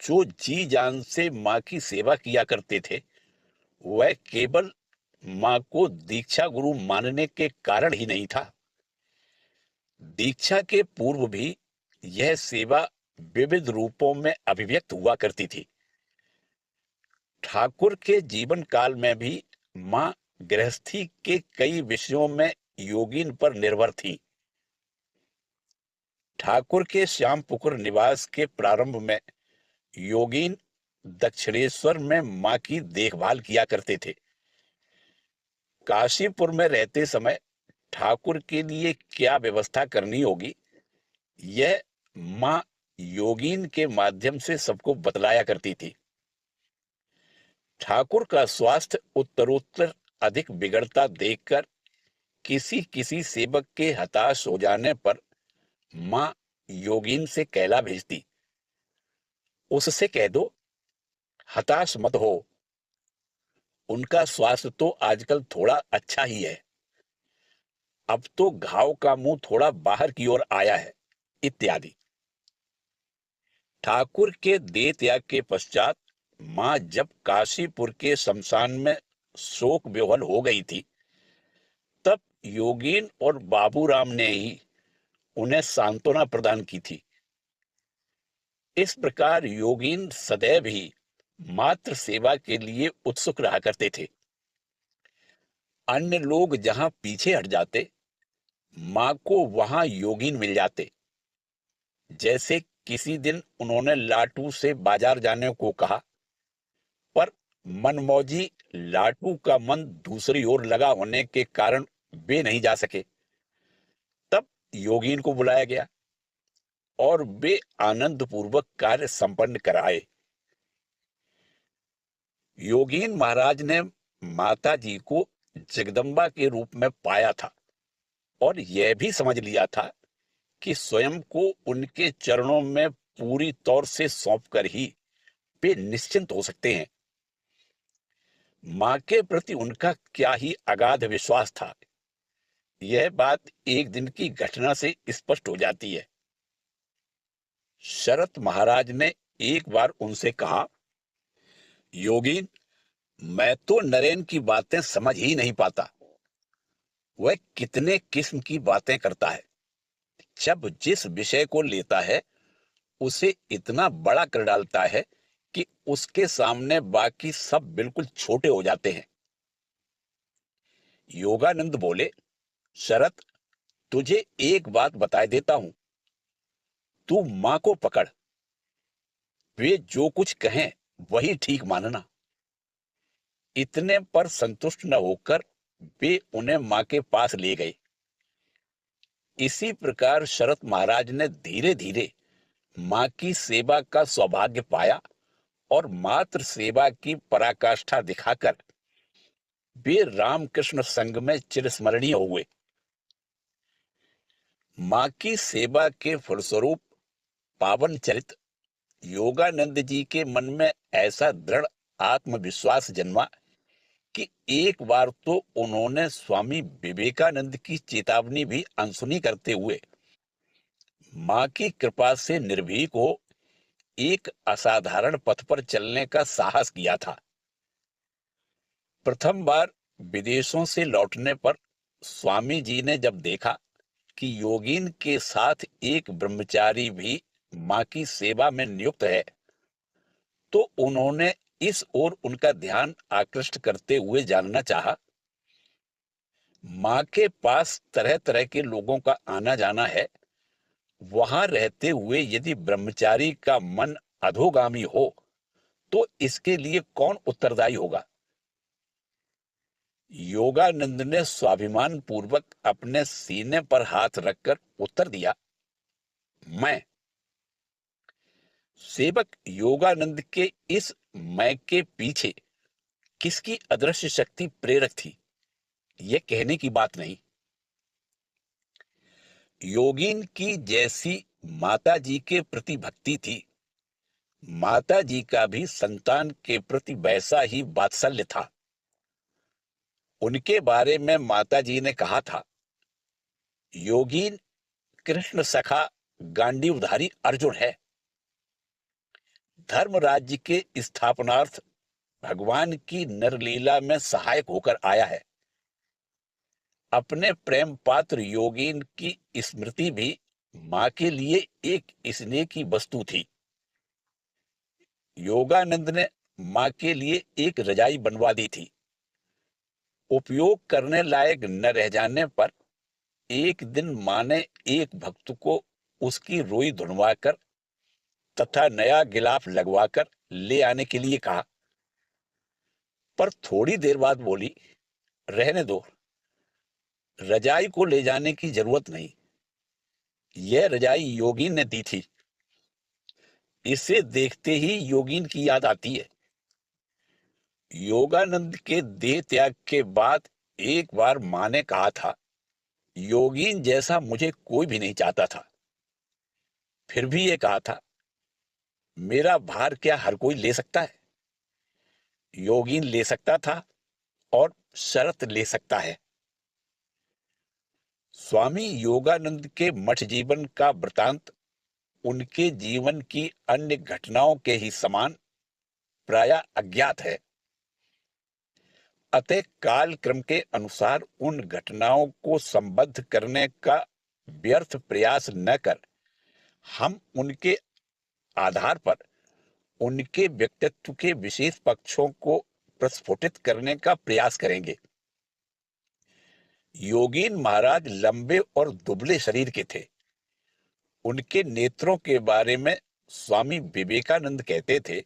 जो जी जान से मां की सेवा किया करते थे, वह केवल मां को दीक्षा गुरु मानने के कारण ही नहीं था। दीक्षा के पूर्व भी यह सेवा विविध रूपों में अभिव्यक्त हुआ करती थी। ठाकुर के जीवन काल में भी मां गृहस्थी के कई विषयों में योगीन पर निर्भर थी। ठाकुर के श्यामपुकुर निवास के प्रारंभ में योगीन दक्षिणेश्वर में मां की देखभाल किया करते थे। काशीपुर में रहते समय ठाकुर के लिए क्या व्यवस्था करनी होगी, यह मां योगीन के माध्यम से सबको बतलाया करती थी। ठाकुर का स्वास्थ्य उत्तरोत्तर अधिक बिगड़ता देखकर किसी किसी सेवक के हताश हो जाने पर मां योगीन से कहला भेजती, उससे कह दो हताश मत हो, उनका स्वास्थ्य तो आजकल थोड़ा अच्छा ही है, अब तो घाव का मुंह थोड़ा बाहर की ओर आया है, इत्यादि। ठाकुर के देह त्याग के पश्चात मां जब काशीपुर के शमशान में शोक विह्वल हो गई थी, तब योगीन और बाबूराम ने ही उन्हें सांत्वना प्रदान की थी। इस प्रकार योगीन सदैव ही मात्र सेवा के लिए उत्सुक रहा करते थे। अन्य लोग जहां पीछे हट जाते, मां को वहां योगीन मिल जाते। जैसे किसी दिन उन्होंने लाटू से बाजार जाने को कहा, पर मनमौजी लाटू का मन दूसरी ओर लगा होने के कारण वे नहीं जा सके। तब योगीन को बुलाया गया और वे आनंद पूर्वक कार्य संपन्न कराए। योगीन महाराज ने माता जी को जगदम्बा के रूप में पाया था और यह भी समझ लिया था कि स्वयं को उनके चरणों में पूरी तौर से सौंपकर ही वे निश्चिंत हो सकते हैं। मां के प्रति उनका क्या ही अगाध विश्वास था, यह बात एक दिन की घटना से स्पष्ट हो जाती है। शरत महाराज ने एक बार उनसे कहा, योगीन, मैं तो नरेन की बातें समझ ही नहीं पाता। वह कितने किस्म की बातें करता है। जब जिस विषय को लेता है उसे इतना बड़ा कर डालता है कि उसके सामने बाकी सब बिल्कुल छोटे हो जाते हैं। योगानंद बोले, शरत, तुझे एक बात बताए देता हूं, तू मां को पकड़, वे जो कुछ कहें वही ठीक मानना। इतने पर संतुष्ट न होकर वे उन्हें मां के पास ले गए। इसी प्रकार शरत महाराज ने धीरे धीरे मां की सेवा का सौभाग्य पाया और मात्र सेवा की पराकाष्ठा दिखाकर वे रामकृष्ण संघ में चिरस्मरणीय हुए। मां की सेवा के फलस्वरूप पावन चरित योगानंद जी के मन में ऐसा दृढ़ आत्मविश्वास जन्मा कि एक बार तो उन्होंने स्वामी विवेकानंद की चेतावनी भी अनसुनी करते हुए मां की कृपा से निर्भीक हो एक असाधारण पथ पर चलने का साहस किया था। प्रथम बार विदेशों से लौटने पर स्वामी जी ने जब देखा कि योगीन के साथ एक ब्रह्मचारी भी मां की सेवा में नियुक्त है, तो उन्होंने इस ओर उनका ध्यान आकृष्ट करते हुए जानना चाहा, मां के पास तरह तरह के लोगों का आना जाना है, वहां रहते हुए यदि ब्रह्मचारी का मन अधोगामी हो तो इसके लिए कौन उत्तरदायी होगा। योगानंद ने स्वाभिमान पूर्वक अपने सीने पर हाथ रखकर उत्तर दिया, मैं। सेवक योगानंद के इस मैं के पीछे किसकी अदृश्य शक्ति प्रेरक थी, यह कहने की बात नहीं। योगीन की जैसी माता जी के प्रति भक्ति थी, माता जी का भी संतान के प्रति वैसा ही वात्सल्य था। उनके बारे में माता जी ने कहा था, योगीन कृष्ण सखा गांडीवधारी अर्जुन है। धर्म राज्य के स्थापनार्थ भगवान की नरलीला में सहायक होकर आया है। अपने प्रेम पात्र योगीन की स्मृति भी मां के लिए एक स्नेह की वस्तु थी। योगानंद ने मां के लिए एक रजाई बनवा दी थी। उपयोग करने लायक न रह जाने पर एक दिन मां ने एक भक्त को उसकी रोई धुनवाकर तथा नया गिलाफ लगवाकर ले आने के लिए कहा, पर थोड़ी देर बाद बोली, रहने दो, रजाई को ले जाने की जरूरत नहीं। यह रजाई योगीन ने दी थी। इसे देखते ही योगीन की याद आती है। योगानंद के देह त्याग के बाद एक बार मां ने कहा था, योगीन जैसा मुझे कोई भी नहीं चाहता था। फिर भी ये कहा था, मेरा भार क्या हर कोई ले सकता है? योगीन ले सकता था और शरत ले सकता है। स्वामी योगानंद के मठ जीवन का वृतांत उनके जीवन की अन्य घटनाओं के ही समान प्रायः अज्ञात है। अतः काल क्रम के अनुसार उन घटनाओं को संबद्ध करने का व्यर्थ प्रयास न कर हम उनके आधार पर उनके व्यक्तित्व के विशेष पक्षों को प्रस्फुटित करने का प्रयास करेंगे। योगीन महाराज लंबे और दुबले शरीर के थे। उनके नेत्रों के बारे में स्वामी विवेकानंद कहते थे,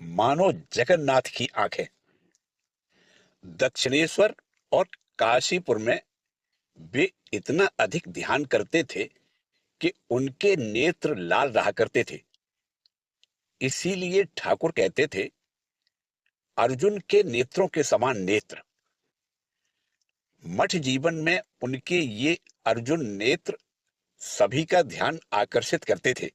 मानो जगन्नाथ की आंखें। दक्षिणेश्वर और काशीपुर में वे इतना अधिक ध्यान करते थे कि उनके नेत्र लाल रहा करते थे। इसीलिए ठाकुर कहते थे, अर्जुन के नेत्रों के समान नेत्र। मठ जीवन में उनके ये अर्जुन नेत्र सभी का ध्यान आकर्षित करते थे।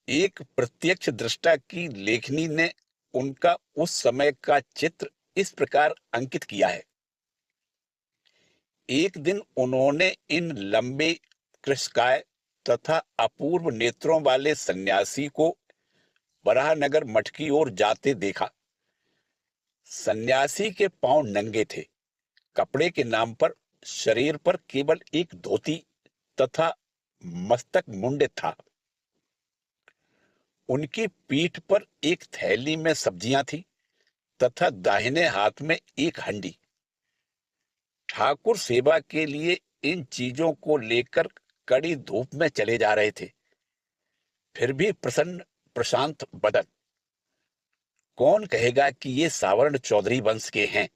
एक प्रत्यक्ष दृष्टा की लेखनी ने उनका उस समय का चित्र इस प्रकार अंकित किया है। एक दिन उन्होंने इन लंबे कृशकाय तथा अपूर्व नेत्रों वाले सन्यासी को बराहनगर मठ की ओर जाते देखा। सन्यासी के पांव नंगे थे। कपड़े के नाम पर शरीर पर केवल एक धोती तथा मस्तक मुंडित था। उनकी पीठ पर एक थैली में सब्जियां थी तथा दाहिने हाथ में एक हंडी। ठाकुर सेवा के लिए इन चीजों को लेकर कड़ी धूप में चले जा रहे थे, फिर भी प्रसन्न प्रशांत बदन। कौन कहेगा कि ये सावर्ण चौधरी वंश के हैं?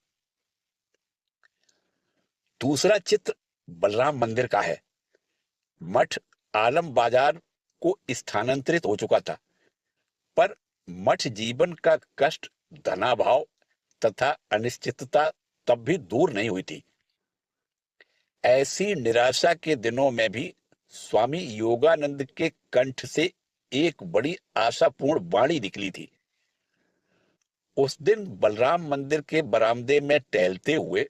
दूसरा चित्र बलराम मंदिर का है। मठ आलम बाजार को स्थानांतरित हो चुका था, पर मठ जीवन का कष्ट, धनाभाव तथा अनिश्चितता तब भी दूर नहीं हुई थी। ऐसी निराशा के दिनों में भी स्वामी योगानंद के कंठ से एक बड़ी आशापूर्ण वाणी निकली थी। उस दिन बलराम मंदिर के बरामदे में टहलते हुए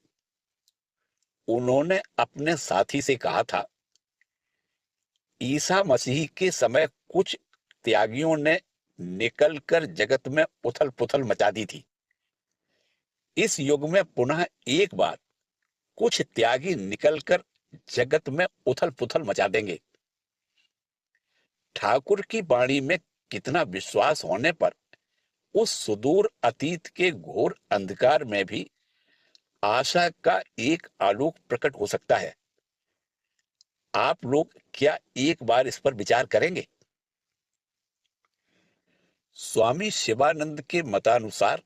उन्होंने अपने साथी से कहा था, ईसा मसीह के समय कुछ त्यागियों ने निकलकर जगत में उथल पुथल मचा दी थी। इस युग में पुनः एक बार कुछ त्यागी निकलकर जगत में उथल पुथल मचा देंगे। ठाकुर की वाणी में कितना विश्वास होने पर उस सुदूर अतीत के घोर अंधकार में भी आशा का एक आलोक प्रकट हो सकता है। आप लोग क्या एक बार इस पर विचार करेंगे? स्वामी शिवानंद के मतानुसार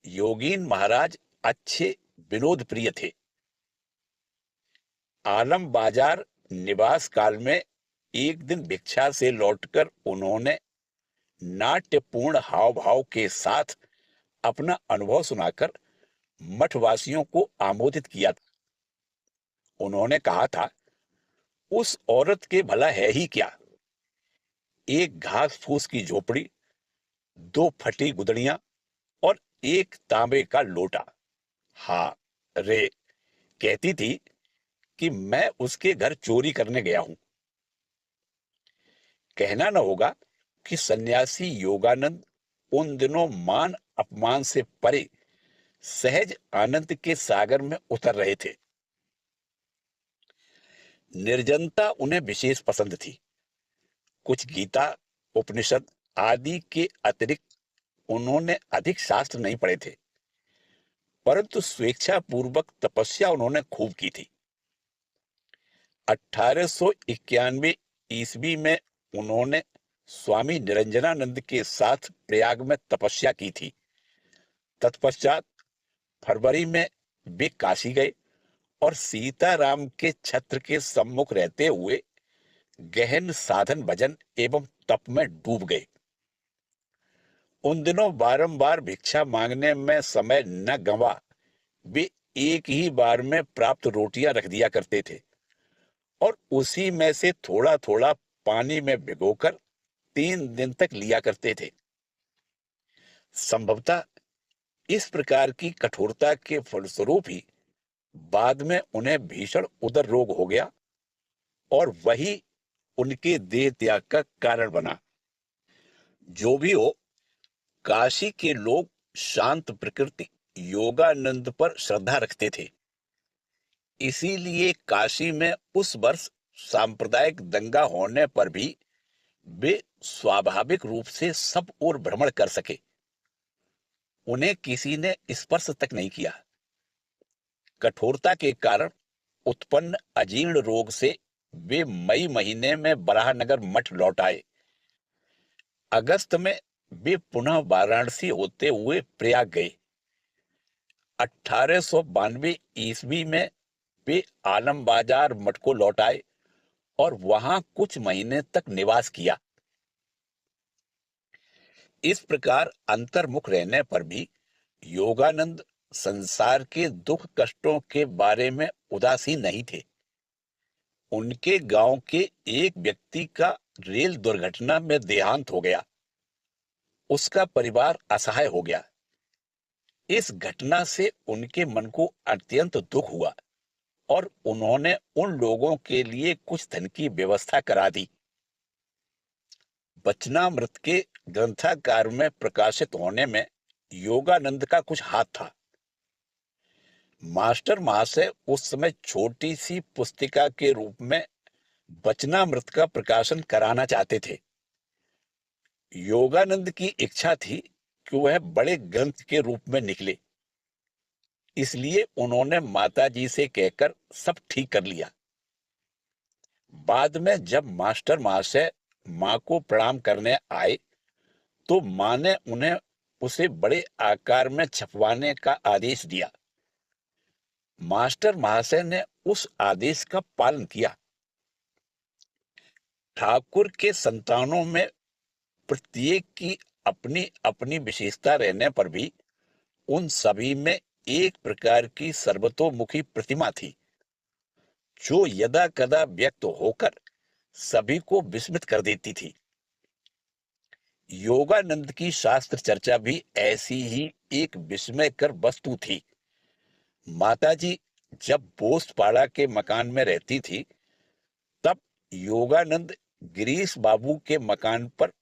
योगीन महाराज अच्छे विनोद प्रिय थे। आलम बाजार निवास काल में एक दिन भिक्षा से लौटकर उन्होंने नाट्यपूर्ण हाव भाव के साथ अपना अनुभव सुनाकर मठवासियों को आमोदित किया। उन्होंने कहा था, उस औरत के भला है ही क्या, एक घास फूस की झोपड़ी, दो फटी गुदड़ियां और एक तांबे का लोटा। हाँ रे, कहती थी कि मैं उसके घर चोरी करने गया हूं। कहना न होगा कि सन्यासी योगानंद उन दिनों मान अपमान से परे सहज आनंद के सागर में उतर रहे थे। निर्जनता उन्हें विशेष पसंद थी। कुछ गीता, उपनिषद आदि के अतिरिक्त उन्होंने अधिक शास्त्र नहीं पढ़े थे, परंतु स्वेच्छा पूर्वक तपस्या उन्होंने खूब की थी। 1891 ईस्वी में उन्होंने स्वामी निरंजनानंद के साथ प्रयाग में तपस्या की थी। तत्पश्चात फरवरी में वे काशी गए और सीताराम के छत्र के सम्मुख रहते हुए गहन साधन भजन एवं तप में डूब गए। उन दिनों बारंबार भिक्षा मांगने में समय न गंवा वे एक ही बार में प्राप्त रोटियां रख दिया करते थे और उसी में से थोड़ा थोड़ा पानी में भिगोकर 3 दिन तक लिया करते थे। संभवतः इस प्रकार की कठोरता के फलस्वरूप ही बाद में उन्हें भीषण उदर रोग हो गया और वही उनके देह त्याग का कारण बना। जो भी हो, काशी के लोग शांत प्रकृति योगानंद पर श्रद्धा रखते थे। इसीलिए काशी में उस वर्ष सांप्रदायिक दंगा होने पर भी वे स्वाभाविक रूप से सब ओर भ्रमण कर सके। उन्हें किसी ने स्पर्श तक नहीं किया। कठोरता के कारण उत्पन्न अजीर्ण रोग से वे मई महीने में बराहनगर मठ लौट आए। अगस्त में वे पुनः वाराणसी होते हुए प्रयाग गए। 1892 ईस्वी में वे आलम बाजार मठ को लौट आए और वहां कुछ महीने तक निवास किया। इस प्रकार अंतर्मुख रहने पर भी योगानंद संसार के दुख कष्टों के बारे में उदासीन नहीं थे। उनके गांव के एक व्यक्ति का रेल दुर्घटना में देहांत हो गया। उसका परिवार असहाय हो गया। इस घटना से उनके मन को अत्यंत दुख हुआ और उन्होंने उन लोगों के लिए कुछ धन की व्यवस्था करा दी। वचनामृत के ग्रंथाकार में प्रकाशित होने में योगानंद का कुछ हाथ था। मास्टर महाशय उस समय छोटी सी पुस्तिका के रूप में वचनामृत का प्रकाशन कराना चाहते थे। योगानंद की इच्छा थी कि वह बड़े ग्रंथ के रूप में निकले, इसलिए उन्होंने माताजी से कहकर सब ठीक कर लिया। बाद में जब मास्टर महाशय मां को प्रणाम करने आए तो मां ने उन्हें उसे बड़े आकार में छपवाने का आदेश दिया। मास्टर महाशय ने उस आदेश का पालन किया। ठाकुर के संतानों में प्रत्येक की अपनी अपनी विशेषता रहने पर भी उन सभी में एक प्रकार की सर्वतोमुखी प्रतिमा थी, जो यदा कदा व्यक्त होकर सभी को विस्मित कर देती थी। योगानंद की शास्त्र चर्चा भी ऐसी ही एक विस्मयकर वस्तु थी। माताजी जब बोसपाड़ा के मकान में रहती थी, तब योगानंद गिरीश बाबू के मकान पर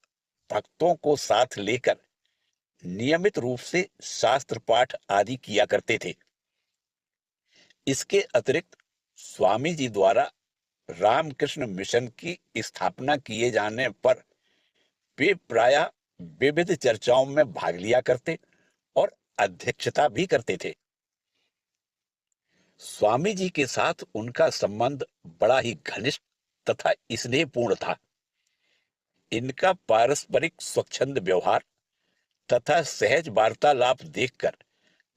भक्तों को साथ लेकर नियमित रूप से शास्त्र पाठ आदि किया करते थे। इसके अतिरिक्त स्वामी जी द्वारा रामकृष्ण मिशन की स्थापना किए जाने पर वे प्रायः विविध चर्चाओं में भाग लिया करते और अध्यक्षता भी करते थे। स्वामी जी के साथ उनका संबंध बड़ा ही घनिष्ठ तथा स्नेहपूर्ण था। इनका पारस्परिक स्वच्छंद व्यवहार तथा सहज वार्तालाप देखकर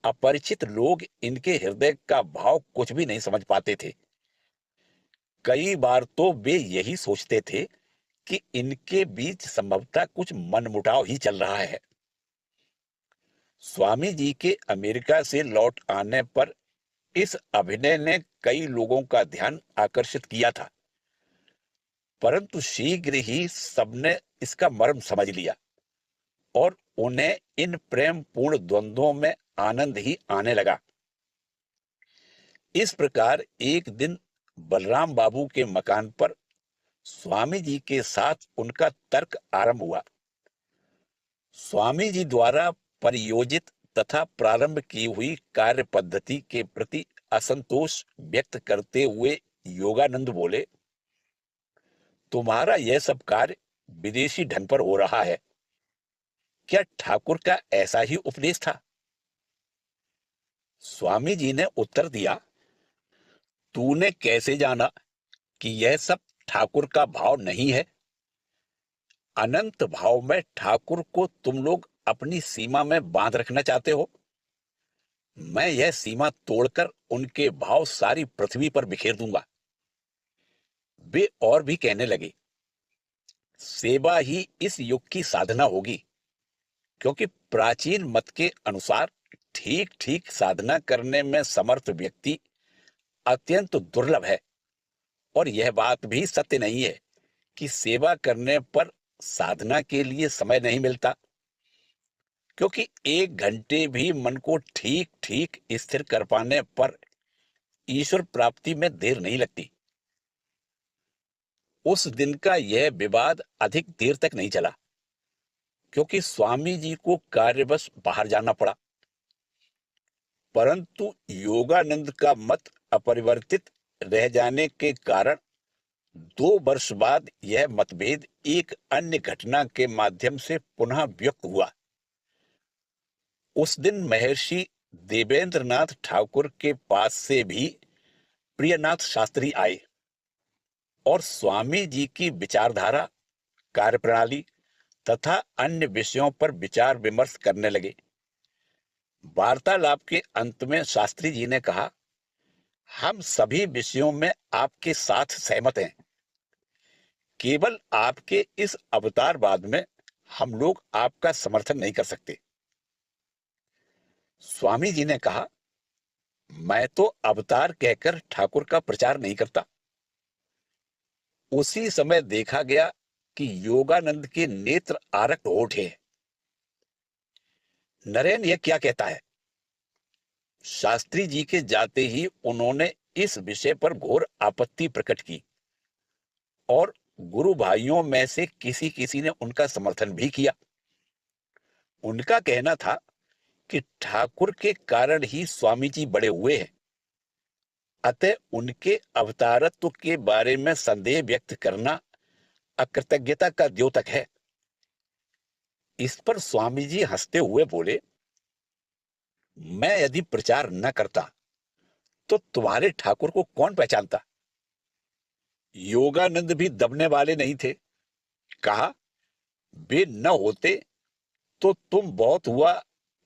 अपरिचित लोग इनके हृदय का भाव कुछ भी नहीं समझ पाते थे। कई बार तो वे यही सोचते थे कि इनके बीच संभवतः कुछ मनमुटाव ही चल रहा है। स्वामी जी के अमेरिका से लौट आने पर इस अभिनय ने कई लोगों का ध्यान आकर्षित किया था, परंतु शीघ्र ही सबने इसका मर्म समझ लिया और उन्हें इन प्रेम पूर्ण द्वंद्वों में आनंद ही आने लगा। इस प्रकार एक दिन बलराम बाबू के मकान पर स्वामी जी के साथ उनका तर्क आरंभ हुआ। स्वामी जी द्वारा परियोजित तथा प्रारंभ की हुई कार्य पद्धति के प्रति असंतोष व्यक्त करते हुए योगानंद बोले, तुम्हारा यह सब कार्य विदेशी ढंग पर हो रहा है। क्या ठाकुर का ऐसा ही उपदेश था? स्वामी जी ने उत्तर दिया, तूने कैसे जाना कि यह सब ठाकुर का भाव नहीं है? अनंत भाव में ठाकुर को तुम लोग अपनी सीमा में बांध रखना चाहते हो। मैं यह सीमा तोड़कर उनके भाव सारी पृथ्वी पर बिखेर दूंगा। वे और भी कहने लगे, सेवा ही इस युग की साधना होगी, क्योंकि प्राचीन मत के अनुसार ठीक ठीक साधना करने में समर्थ व्यक्ति अत्यंत दुर्लभ है। और यह बात भी सत्य नहीं है कि सेवा करने पर साधना के लिए समय नहीं मिलता, क्योंकि 1 घंटे भी मन को ठीक ठीक स्थिर कर पाने पर ईश्वर प्राप्ति में देर नहीं लगती। उस दिन का यह विवाद अधिक देर तक नहीं चला, क्योंकि स्वामी जी को कार्यवश बाहर जाना पड़ा, परंतु योगानंद का मत अपरिवर्तित रह जाने के कारण 2 वर्ष बाद यह मतभेद एक अन्य घटना के माध्यम से पुनः व्यक्त हुआ। उस दिन महर्षि देवेंद्रनाथ ठाकुर के पास से भी प्रियनाथ शास्त्री आए और स्वामी जी की विचारधारा, कार्यप्रणाली तथा अन्य विषयों पर विचार विमर्श करने लगे। वार्तालाप के अंत में शास्त्री जी ने कहा, हम सभी विषयों में आपके साथ सहमत हैं, केवल आपके इस अवतारवाद में हम लोग आपका समर्थन नहीं कर सकते। स्वामी जी ने कहा, मैं तो अवतार कहकर ठाकुर का प्रचार नहीं करता। उसी समय देखा गया कि योगानंद के नेत्र आरक्त हो उठे। नरेन यह क्या कहता है? शास्त्री जी के जाते ही उन्होंने इस विषय पर घोर आपत्ति प्रकट की और गुरु भाइयों में से किसी किसी ने उनका समर्थन भी किया। उनका कहना था कि ठाकुर के कारण ही स्वामी जी बड़े हुए हैं, अतः उनके अवतारत्व के बारे में संदेह व्यक्त करना अकृतज्ञता का द्योतक है। इस पर स्वामी जी हंसते हुए बोले, मैं यदि प्रचार न करता तो तुम्हारे ठाकुर को कौन पहचानता? योगानंद भी दबने वाले नहीं थे। कहा, वे न होते तो तुम बहुत हुआ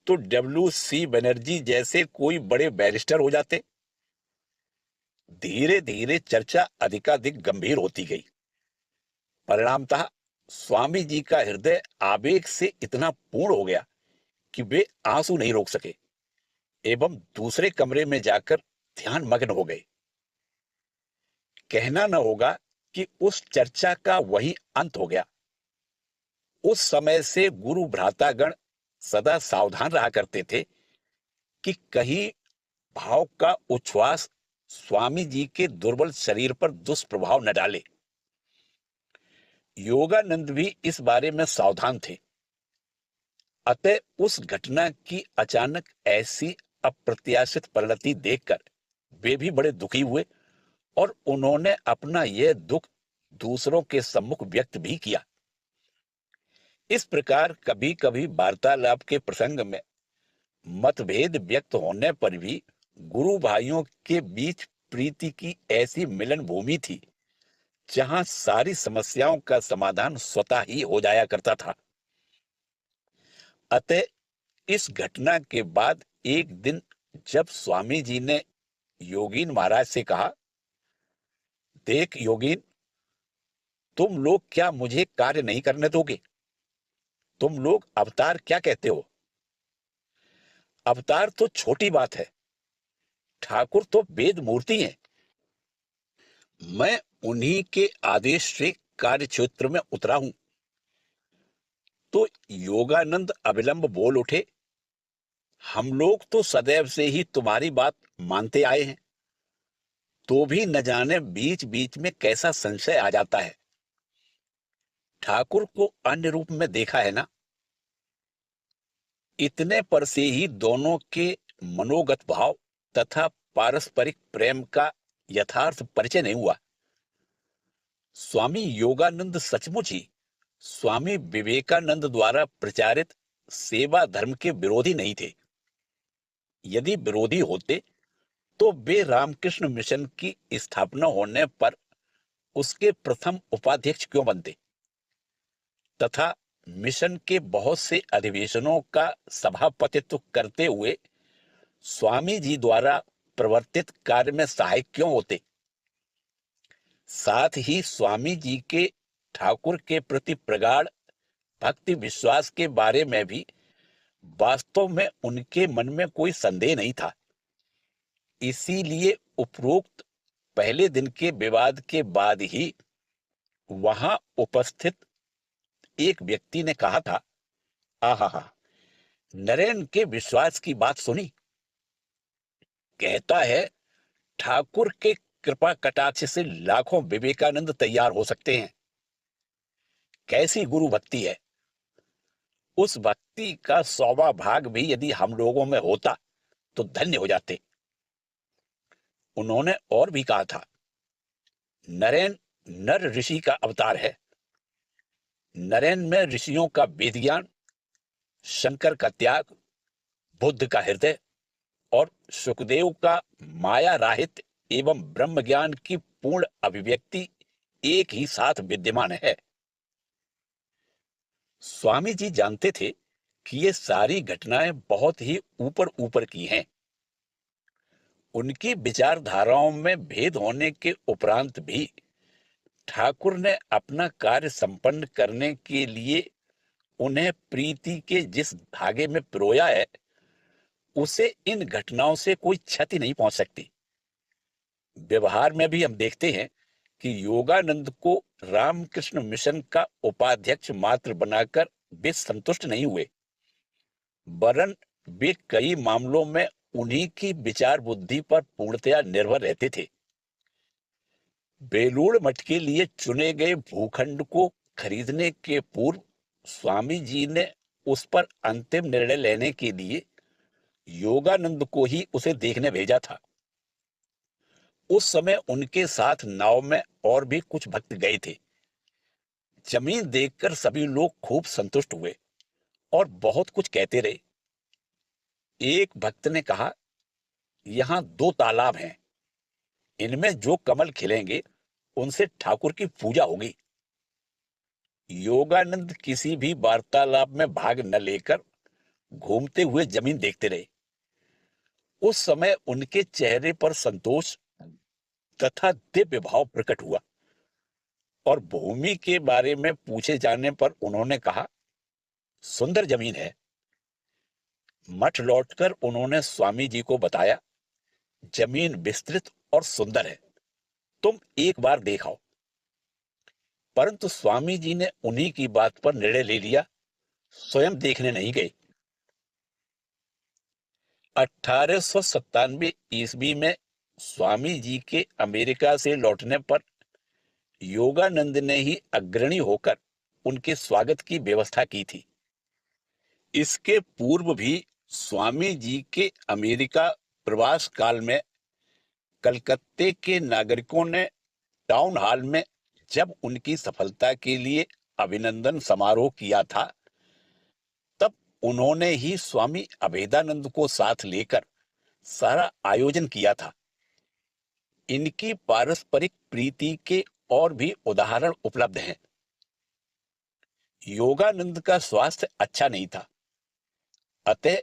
तो WC बनर्जी जैसे कोई बड़े बैरिस्टर हो जाते। धीरे धीरे चर्चा अधिकाधिक गंभीर होती गई। परिणामतः स्वामी जी का हृदय आवेग से इतना पूर्ण हो गया कि वे आंसू नहीं रोक सके एवं दूसरे कमरे में जाकर ध्यान मग्न हो गए। कहना न होगा कि उस चर्चा का वही अंत हो गया। उस समय से गुरु भ्रातागण सदा सावधान रहा करते थे कि कहीं भाव का उच्छ्वास स्वामी जी के दुर्बल शरीर पर दुष्प्रभाव न डाले। योगानंद भी इस बारे में सावधान थे। अतः उस घटना की अचानक ऐसी अप्रत्याशित परिणति देखकर वे भी बड़े दुखी हुए और उन्होंने अपना यह दुख दूसरों के सम्मुख व्यक्त भी किया। इस प्रकार कभी कभी वार्तालाप के प्रसंग में मतभेद व्यक्त होने पर भी गुरु भाइयों के बीच प्रीति की ऐसी मिलन भूमि थी जहां सारी समस्याओं का समाधान स्वतः ही हो जाया करता था। अतः इस घटना के बाद एक दिन जब स्वामी जी ने योगीन महाराज से कहा, देख योगीन, तुम लोग क्या मुझे कार्य नहीं करने दोगे? तुम लोग अवतार क्या कहते हो? अवतार तो छोटी बात है, ठाकुर तो वेद मूर्ति हैं। मैं उन्हीं के आदेश से कार्य क्षेत्र में उतरा हूं। तो योगानंद अविलंब बोल उठे, हम लोग तो सदैव से ही तुम्हारी बात मानते आए हैं, तो भी न जाने बीच बीच में कैसा संशय आ जाता है। ठाकुर को अन्य रूप में देखा है ना? इतने पर से ही दोनों के मनोगत भाव तथा पारस्परिक प्रेम का यथार्थ परिचय नहीं हुआ। स्वामी योगानंद सचमुच ही स्वामी विवेकानंद द्वारा प्रचारित सेवा धर्म के विरोधी नहीं थे। यदि विरोधी होते तो वे रामकृष्ण मिशन की स्थापना होने पर उसके प्रथम उपाध्यक्ष क्यों बनते तथा मिशन के बहुत से अधिवेशनों का सभापतित्व करते हुए स्वामी जी द्वारा प्रवर्तित कार्य में सहायक क्यों होते? साथ ही स्वामी जी के ठाकुर के प्रति प्रगाढ़ भक्ति विश्वास के बारे में भी वास्तव में उनके मन में कोई संदेह नहीं था। इसीलिए उपरोक्त पहले दिन के विवाद के बाद ही वहां उपस्थित एक व्यक्ति ने कहा था, आहा, नरेन के विश्वास की बात सुनी? कहता है ठाकुर के कृपा कटाक्ष से लाखों विवेकानंद तैयार हो सकते हैं। कैसी गुरु भक्ति है! उस भक्ति का 100वां भाग भी यदि हम लोगों में होता तो धन्य हो जाते। उन्होंने और भी कहा था, नरेन नर ऋषि का अवतार है। नरेन में ऋषियों का वेद ज्ञान, शंकर का त्याग, बुद्ध का हृदय और सुखदेव का माया राहित एवं ब्रह्म ज्ञान की पूर्ण अभिव्यक्ति एक ही साथ विद्यमान है। स्वामी जी जानते थे कि ये सारी घटनाएं बहुत ही ऊपर ऊपर की हैं। उनकी विचारधाराओं में भेद होने के उपरांत भी ठाकुर ने अपना कार्य संपन्न करने के लिए उन्हें प्रीति के जिस धागे में पिरोया है, उसे इन घटनाओं से कोई क्षति नहीं पहुंच सकती। व्यवहार में भी हम देखते हैं कि योगानंद को रामकृष्ण मिशन का उपाध्यक्ष मात्र बनाकर वे संतुष्ट नहीं हुए, वरन वे कई मामलों में उन्हीं की विचार बुद्धि पर पूर्णतया निर्भर रहते थे। बेलूड़ मठ के लिए चुने गए भूखंड को खरीदने के पूर्व स्वामी जी ने उस पर अंतिम निर्णय लेने के लिए योगानंद को ही उसे देखने भेजा था। उस समय उनके साथ नाव में और भी कुछ भक्त गए थे। जमीन देखकर सभी लोग खूब संतुष्ट हुए और बहुत कुछ कहते रहे। एक भक्त ने कहा, यहां 2 तालाब हैं, इनमें जो कमल खिलेंगे उनसे ठाकुर की पूजा होगी। योगानंद किसी भी वार्तालाप में भाग न लेकर घूमते हुए जमीन देखते रहे। उस समय उनके चेहरे पर संतोष तथा दिव्य भाव प्रकट हुआ और भूमि के बारे में पूछे जाने पर उन्होंने कहा, सुंदर जमीन है। मठ लौटकर उन्होंने स्वामी जी को बताया, जमीन विस्तृत और सुंदर है, तुम एक बार देखाओ। परंतु स्वामी जी ने उन्हीं की बात पर निर्णय ले लिया, स्वयं देखने नहीं गए। 1897 ईस्वी में स्वामी जी के अमेरिका से लौटने पर योगानंद ने ही अग्रणी होकर उनके स्वागत की व्यवस्था की थी। इसके पूर्व भी स्वामी जी के अमेरिका प्रवास काल में कलकत्ते के नागरिकों ने टाउन हॉल में जब उनकी सफलता के लिए अभिनंदन समारोह किया था, तब उन्होंने ही स्वामी अभेदानंद को साथ लेकर सारा आयोजन किया था। इनकी पारस्परिक प्रीति के और भी उदाहरण उपलब्ध हैं। योगानंद का स्वास्थ्य अच्छा नहीं था, अतः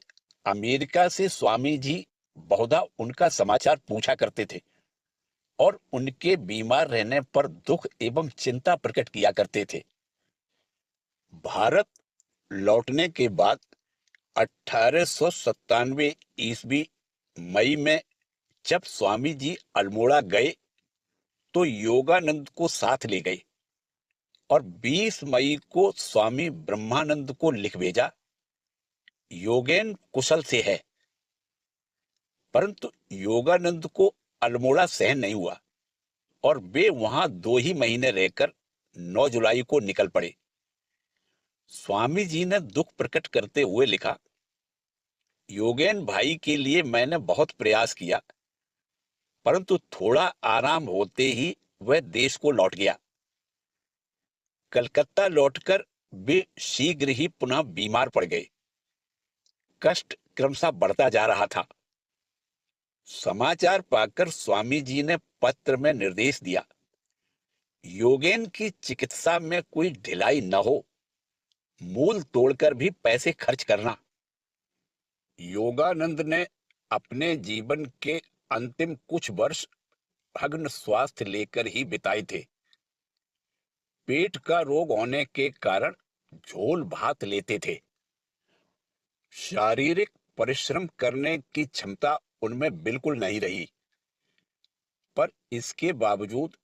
अमेरिका से स्वामी जी बहुधा उनका समाचार पूछा करते थे और उनके बीमार रहने पर दुख एवं चिंता प्रकट किया करते थे। भारत लौटने के बाद 1897 ईस्वी मई में जब स्वामी जी अल्मोड़ा गए तो योगानंद को साथ ले गए और 20 मई को स्वामी ब्रह्मानंद को लिख भेजा, योगेन कुशल से है। परंतु योगानंद को अल्मोड़ा सहन नहीं हुआ और वे वहां 2 ही महीने रहकर 9 जुलाई को निकल पड़े। स्वामी जी ने दुख प्रकट करते हुए लिखा, योगेन भाई के लिए मैंने बहुत प्रयास किया, परंतु थोड़ा आराम होते ही वह देश को लौट गया। कलकत्ता लौटकर वे शीघ्र ही पुनः बीमार पड़ गए। कष्ट क्रमशः बढ़ता जा रहा था। समाचार पाकर स्वामी जी ने पत्र में निर्देश दिया, योगेन की चिकित्सा में कोई ढिलाई न हो, मूल तोड़कर भी पैसे खर्च करना। योगानंद ने अपने जीवन के अंतिम कुछ वर्ष भग्न स्वास्थ्य लेकर ही बिताए थे। पेट का रोग होने के कारण झोल भात लेते थे। शारीरिक परिश्रम करने की क्षमता उनमें बिल्कुल नहीं रही, पर इसके बावजूद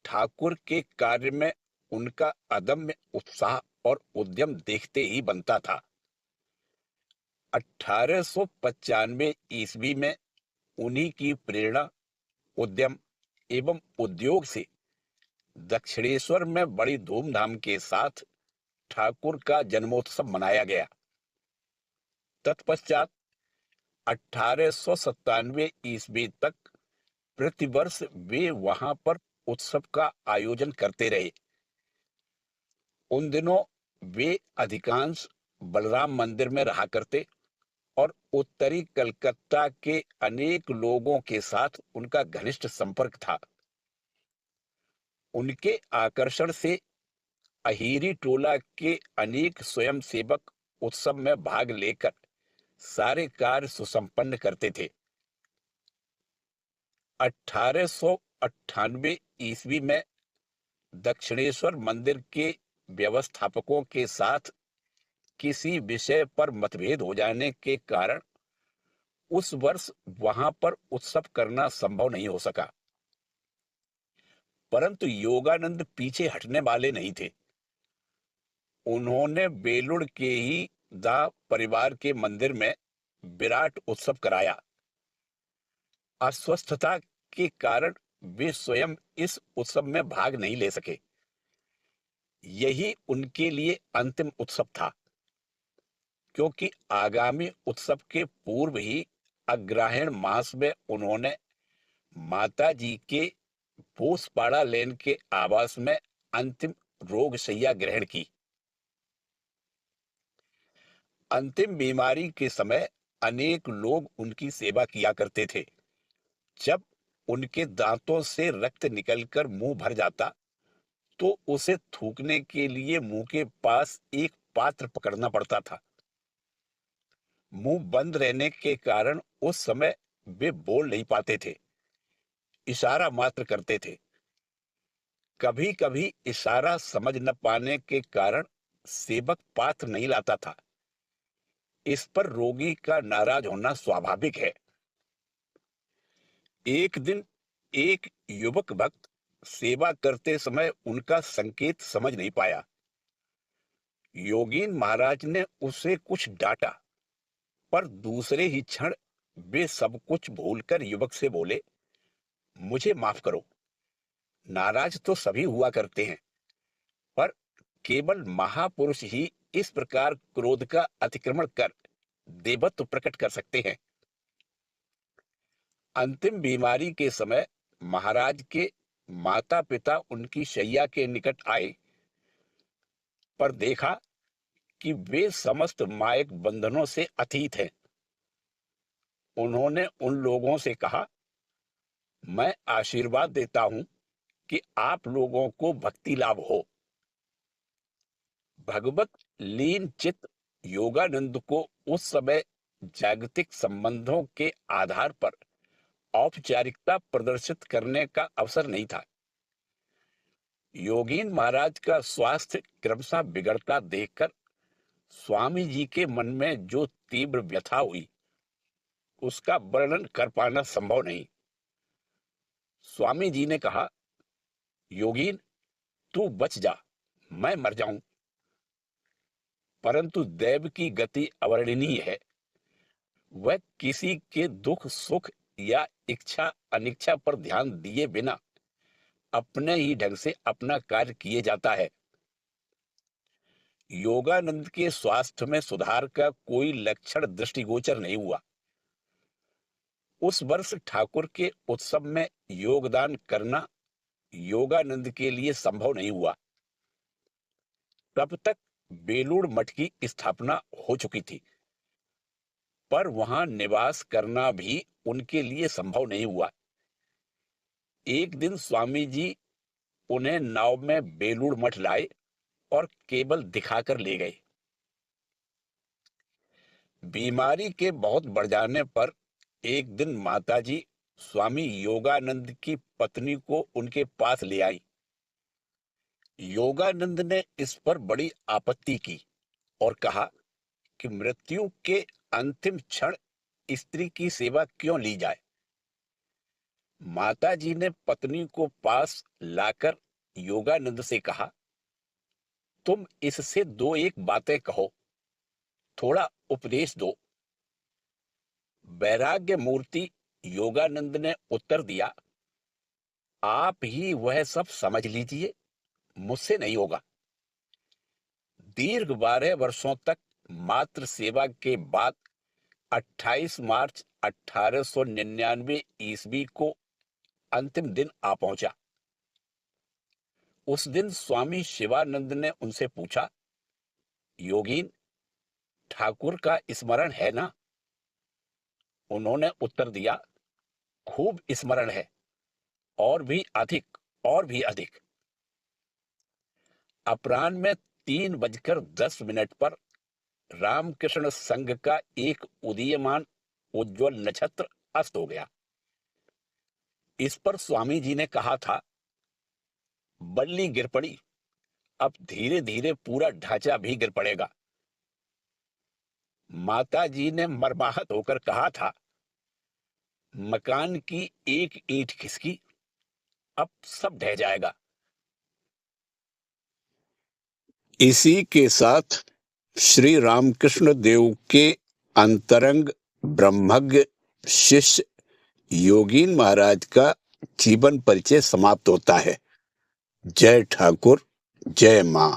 ठाकुर के कार्य में उनका अदम्य उत्साह और उद्यम देखते ही बनता था। 1895 ईस्वी में उन्हीं की प्रेरणा, उद्यम एवं उद्योग से दक्षिणेश्वर में बड़ी धूमधाम के साथ ठाकुर का जन्मोत्सव मनाया गया। तत्पश्चात 1897 ईस्वी तक प्रतिवर्ष वे वहां पर उत्सव का आयोजन करते रहे। उन दिनों वे अधिकांश बलराम मंदिर में रहा करते और उत्तरी कलकत्ता के अनेक लोगों के साथ उनका घनिष्ठ संपर्क था। उनके आकर्षण से अहीरी टोला के अनेक स्वयंसेवक उत्सव में भाग लेकर सारे कार्य सुसंपन्न करते थे। 1898 ईस्वी में दक्षिणेश्वर मंदिर के व्यवस्थापकों के साथ किसी विषय पर मतभेद हो जाने के कारण उस वर्ष वहां पर उत्सव करना संभव नहीं हो सका। परंतु योगानंद पीछे हटने वाले नहीं थे। उन्होंने बेलुड़ के ही दा परिवार के मंदिर में विराट उत्सव कराया। अस्वस्थता के कारण वे स्वयं इस उत्सव में भाग नहीं ले सके। यही उनके लिए अंतिम उत्सव था, क्योंकि आगामी उत्सव के पूर्व ही अग्रहायण मास में उन्होंने माता जी के पोसपाड़ा लेन के आवास में अंतिम रोग शैया ग्रहण की। अंतिम बीमारी के समय अनेक लोग उनकी सेवा किया करते थे। जब उनके दांतों से रक्त निकलकर मुंह भर जाता तो उसे थूकने के लिए मुंह के पास एक पात्र पकड़ना पड़ता था। मुंह बंद रहने के कारण उस समय वे बोल नहीं पाते थे, इशारा मात्र करते थे। कभी कभी इशारा समझ न पाने के कारण सेवक पात्र नहीं लाता था। इस पर रोगी का नाराज होना स्वाभाविक है। एक दिन एक युवक भक्त सेवा करते समय उनका संकेत समझ नहीं पाया। योगीन महाराज ने उसे कुछ डांटा, पर दूसरे ही क्षण वे सब कुछ भूलकर युवक से बोले, मुझे माफ करो। नाराज तो सभी हुआ करते हैं, पर केवल महापुरुष ही इस प्रकार क्रोध का अतिक्रमण कर देवत्व प्रकट कर सकते हैं। अंतिम बीमारी के समय महाराज के माता पिता उनकी शैया के निकट आए, पर देखा कि वे समस्त मायक बंधनों से अतीत हैं। उन्होंने उन लोगों से कहा, मैं आशीर्वाद देता हूं कि आप लोगों को भक्ति लाभ हो। भगवत लीन चित्त योगानंद को उस समय जागतिक संबंधों के आधार पर औपचारिकता प्रदर्शित करने का अवसर नहीं था। योगीन महाराज का स्वास्थ्य क्रमशः बिगड़ता देखकर स्वामी जी के मन में जो तीव्र व्यथा हुई, उसका वर्णन कर पाना संभव नहीं। स्वामी जी ने कहा, योगीन, तू बच जा, मैं मर जाऊं। परंतु दैव की गति अवर्णनीय है। वह किसी के दुख सुख या इच्छा अनिच्छा पर ध्यान दिए बिना अपने ही ढंग से अपना कार्य किए जाता है। योगानंद के स्वास्थ्य में सुधार का कोई लक्षण दृष्टिगोचर नहीं हुआ। उस वर्ष ठाकुर के उत्सव में योगदान करना योगानंद के लिए संभव नहीं हुआ। तब तक बेलूड़ मठ की स्थापना हो चुकी थी, पर वहां निवास करना भी उनके लिए संभव नहीं हुआ। एक दिन स्वामी जी उन्हें नाव में बेलूड़ मठ लाए और केवल दिखाकर ले गए। बीमारी के बहुत बढ़ जाने पर एक दिन माताजी स्वामी योगानंद की पत्नी को उनके पास ले आई। योगानंद ने इस पर बड़ी आपत्ति की और कहा कि मृत्यु के अंतिम क्षण स्त्री की सेवा क्यों ली जाए। माताजी ने पत्नी को पास लाकर योगानंद से कहा, तुम इससे दो एक बातें कहो, थोड़ा उपदेश दो। वैराग्य मूर्ति योगानंद ने उत्तर दिया, आप ही वह सब समझ लीजिए, मुझसे नहीं होगा। दीर्घ 12 वर्षों तक मात्र सेवा के बाद 28 मार्च 1899 ईस्वी को अंतिम दिन आ पहुंचा। उस दिन स्वामी शिवानंद ने उनसे पूछा, योगीन, ठाकुर का स्मरण है ना? उन्होंने उत्तर दिया, खूब स्मरण है, और भी अधिक, और भी अधिक। अपराह्न में 3:10 पर रामकृष्ण संघ का एक उदीयमान उज्जवल नक्षत्र अस्त हो गया। इस पर स्वामी जी ने कहा था, बल्ली गिर पड़ी, अब धीरे धीरे पूरा ढांचा भी गिर पड़ेगा। माता जी ने मर्माहत होकर कहा था, मकान की एक ईंट खिसकी, अब सब ढह जाएगा। इसी के साथ श्री रामकृष्ण देव के अंतरंग ब्रह्मज्ञ शिष्य योगीन महाराज का जीवन परिचय समाप्त होता है। जय ठाकुर, जय मां।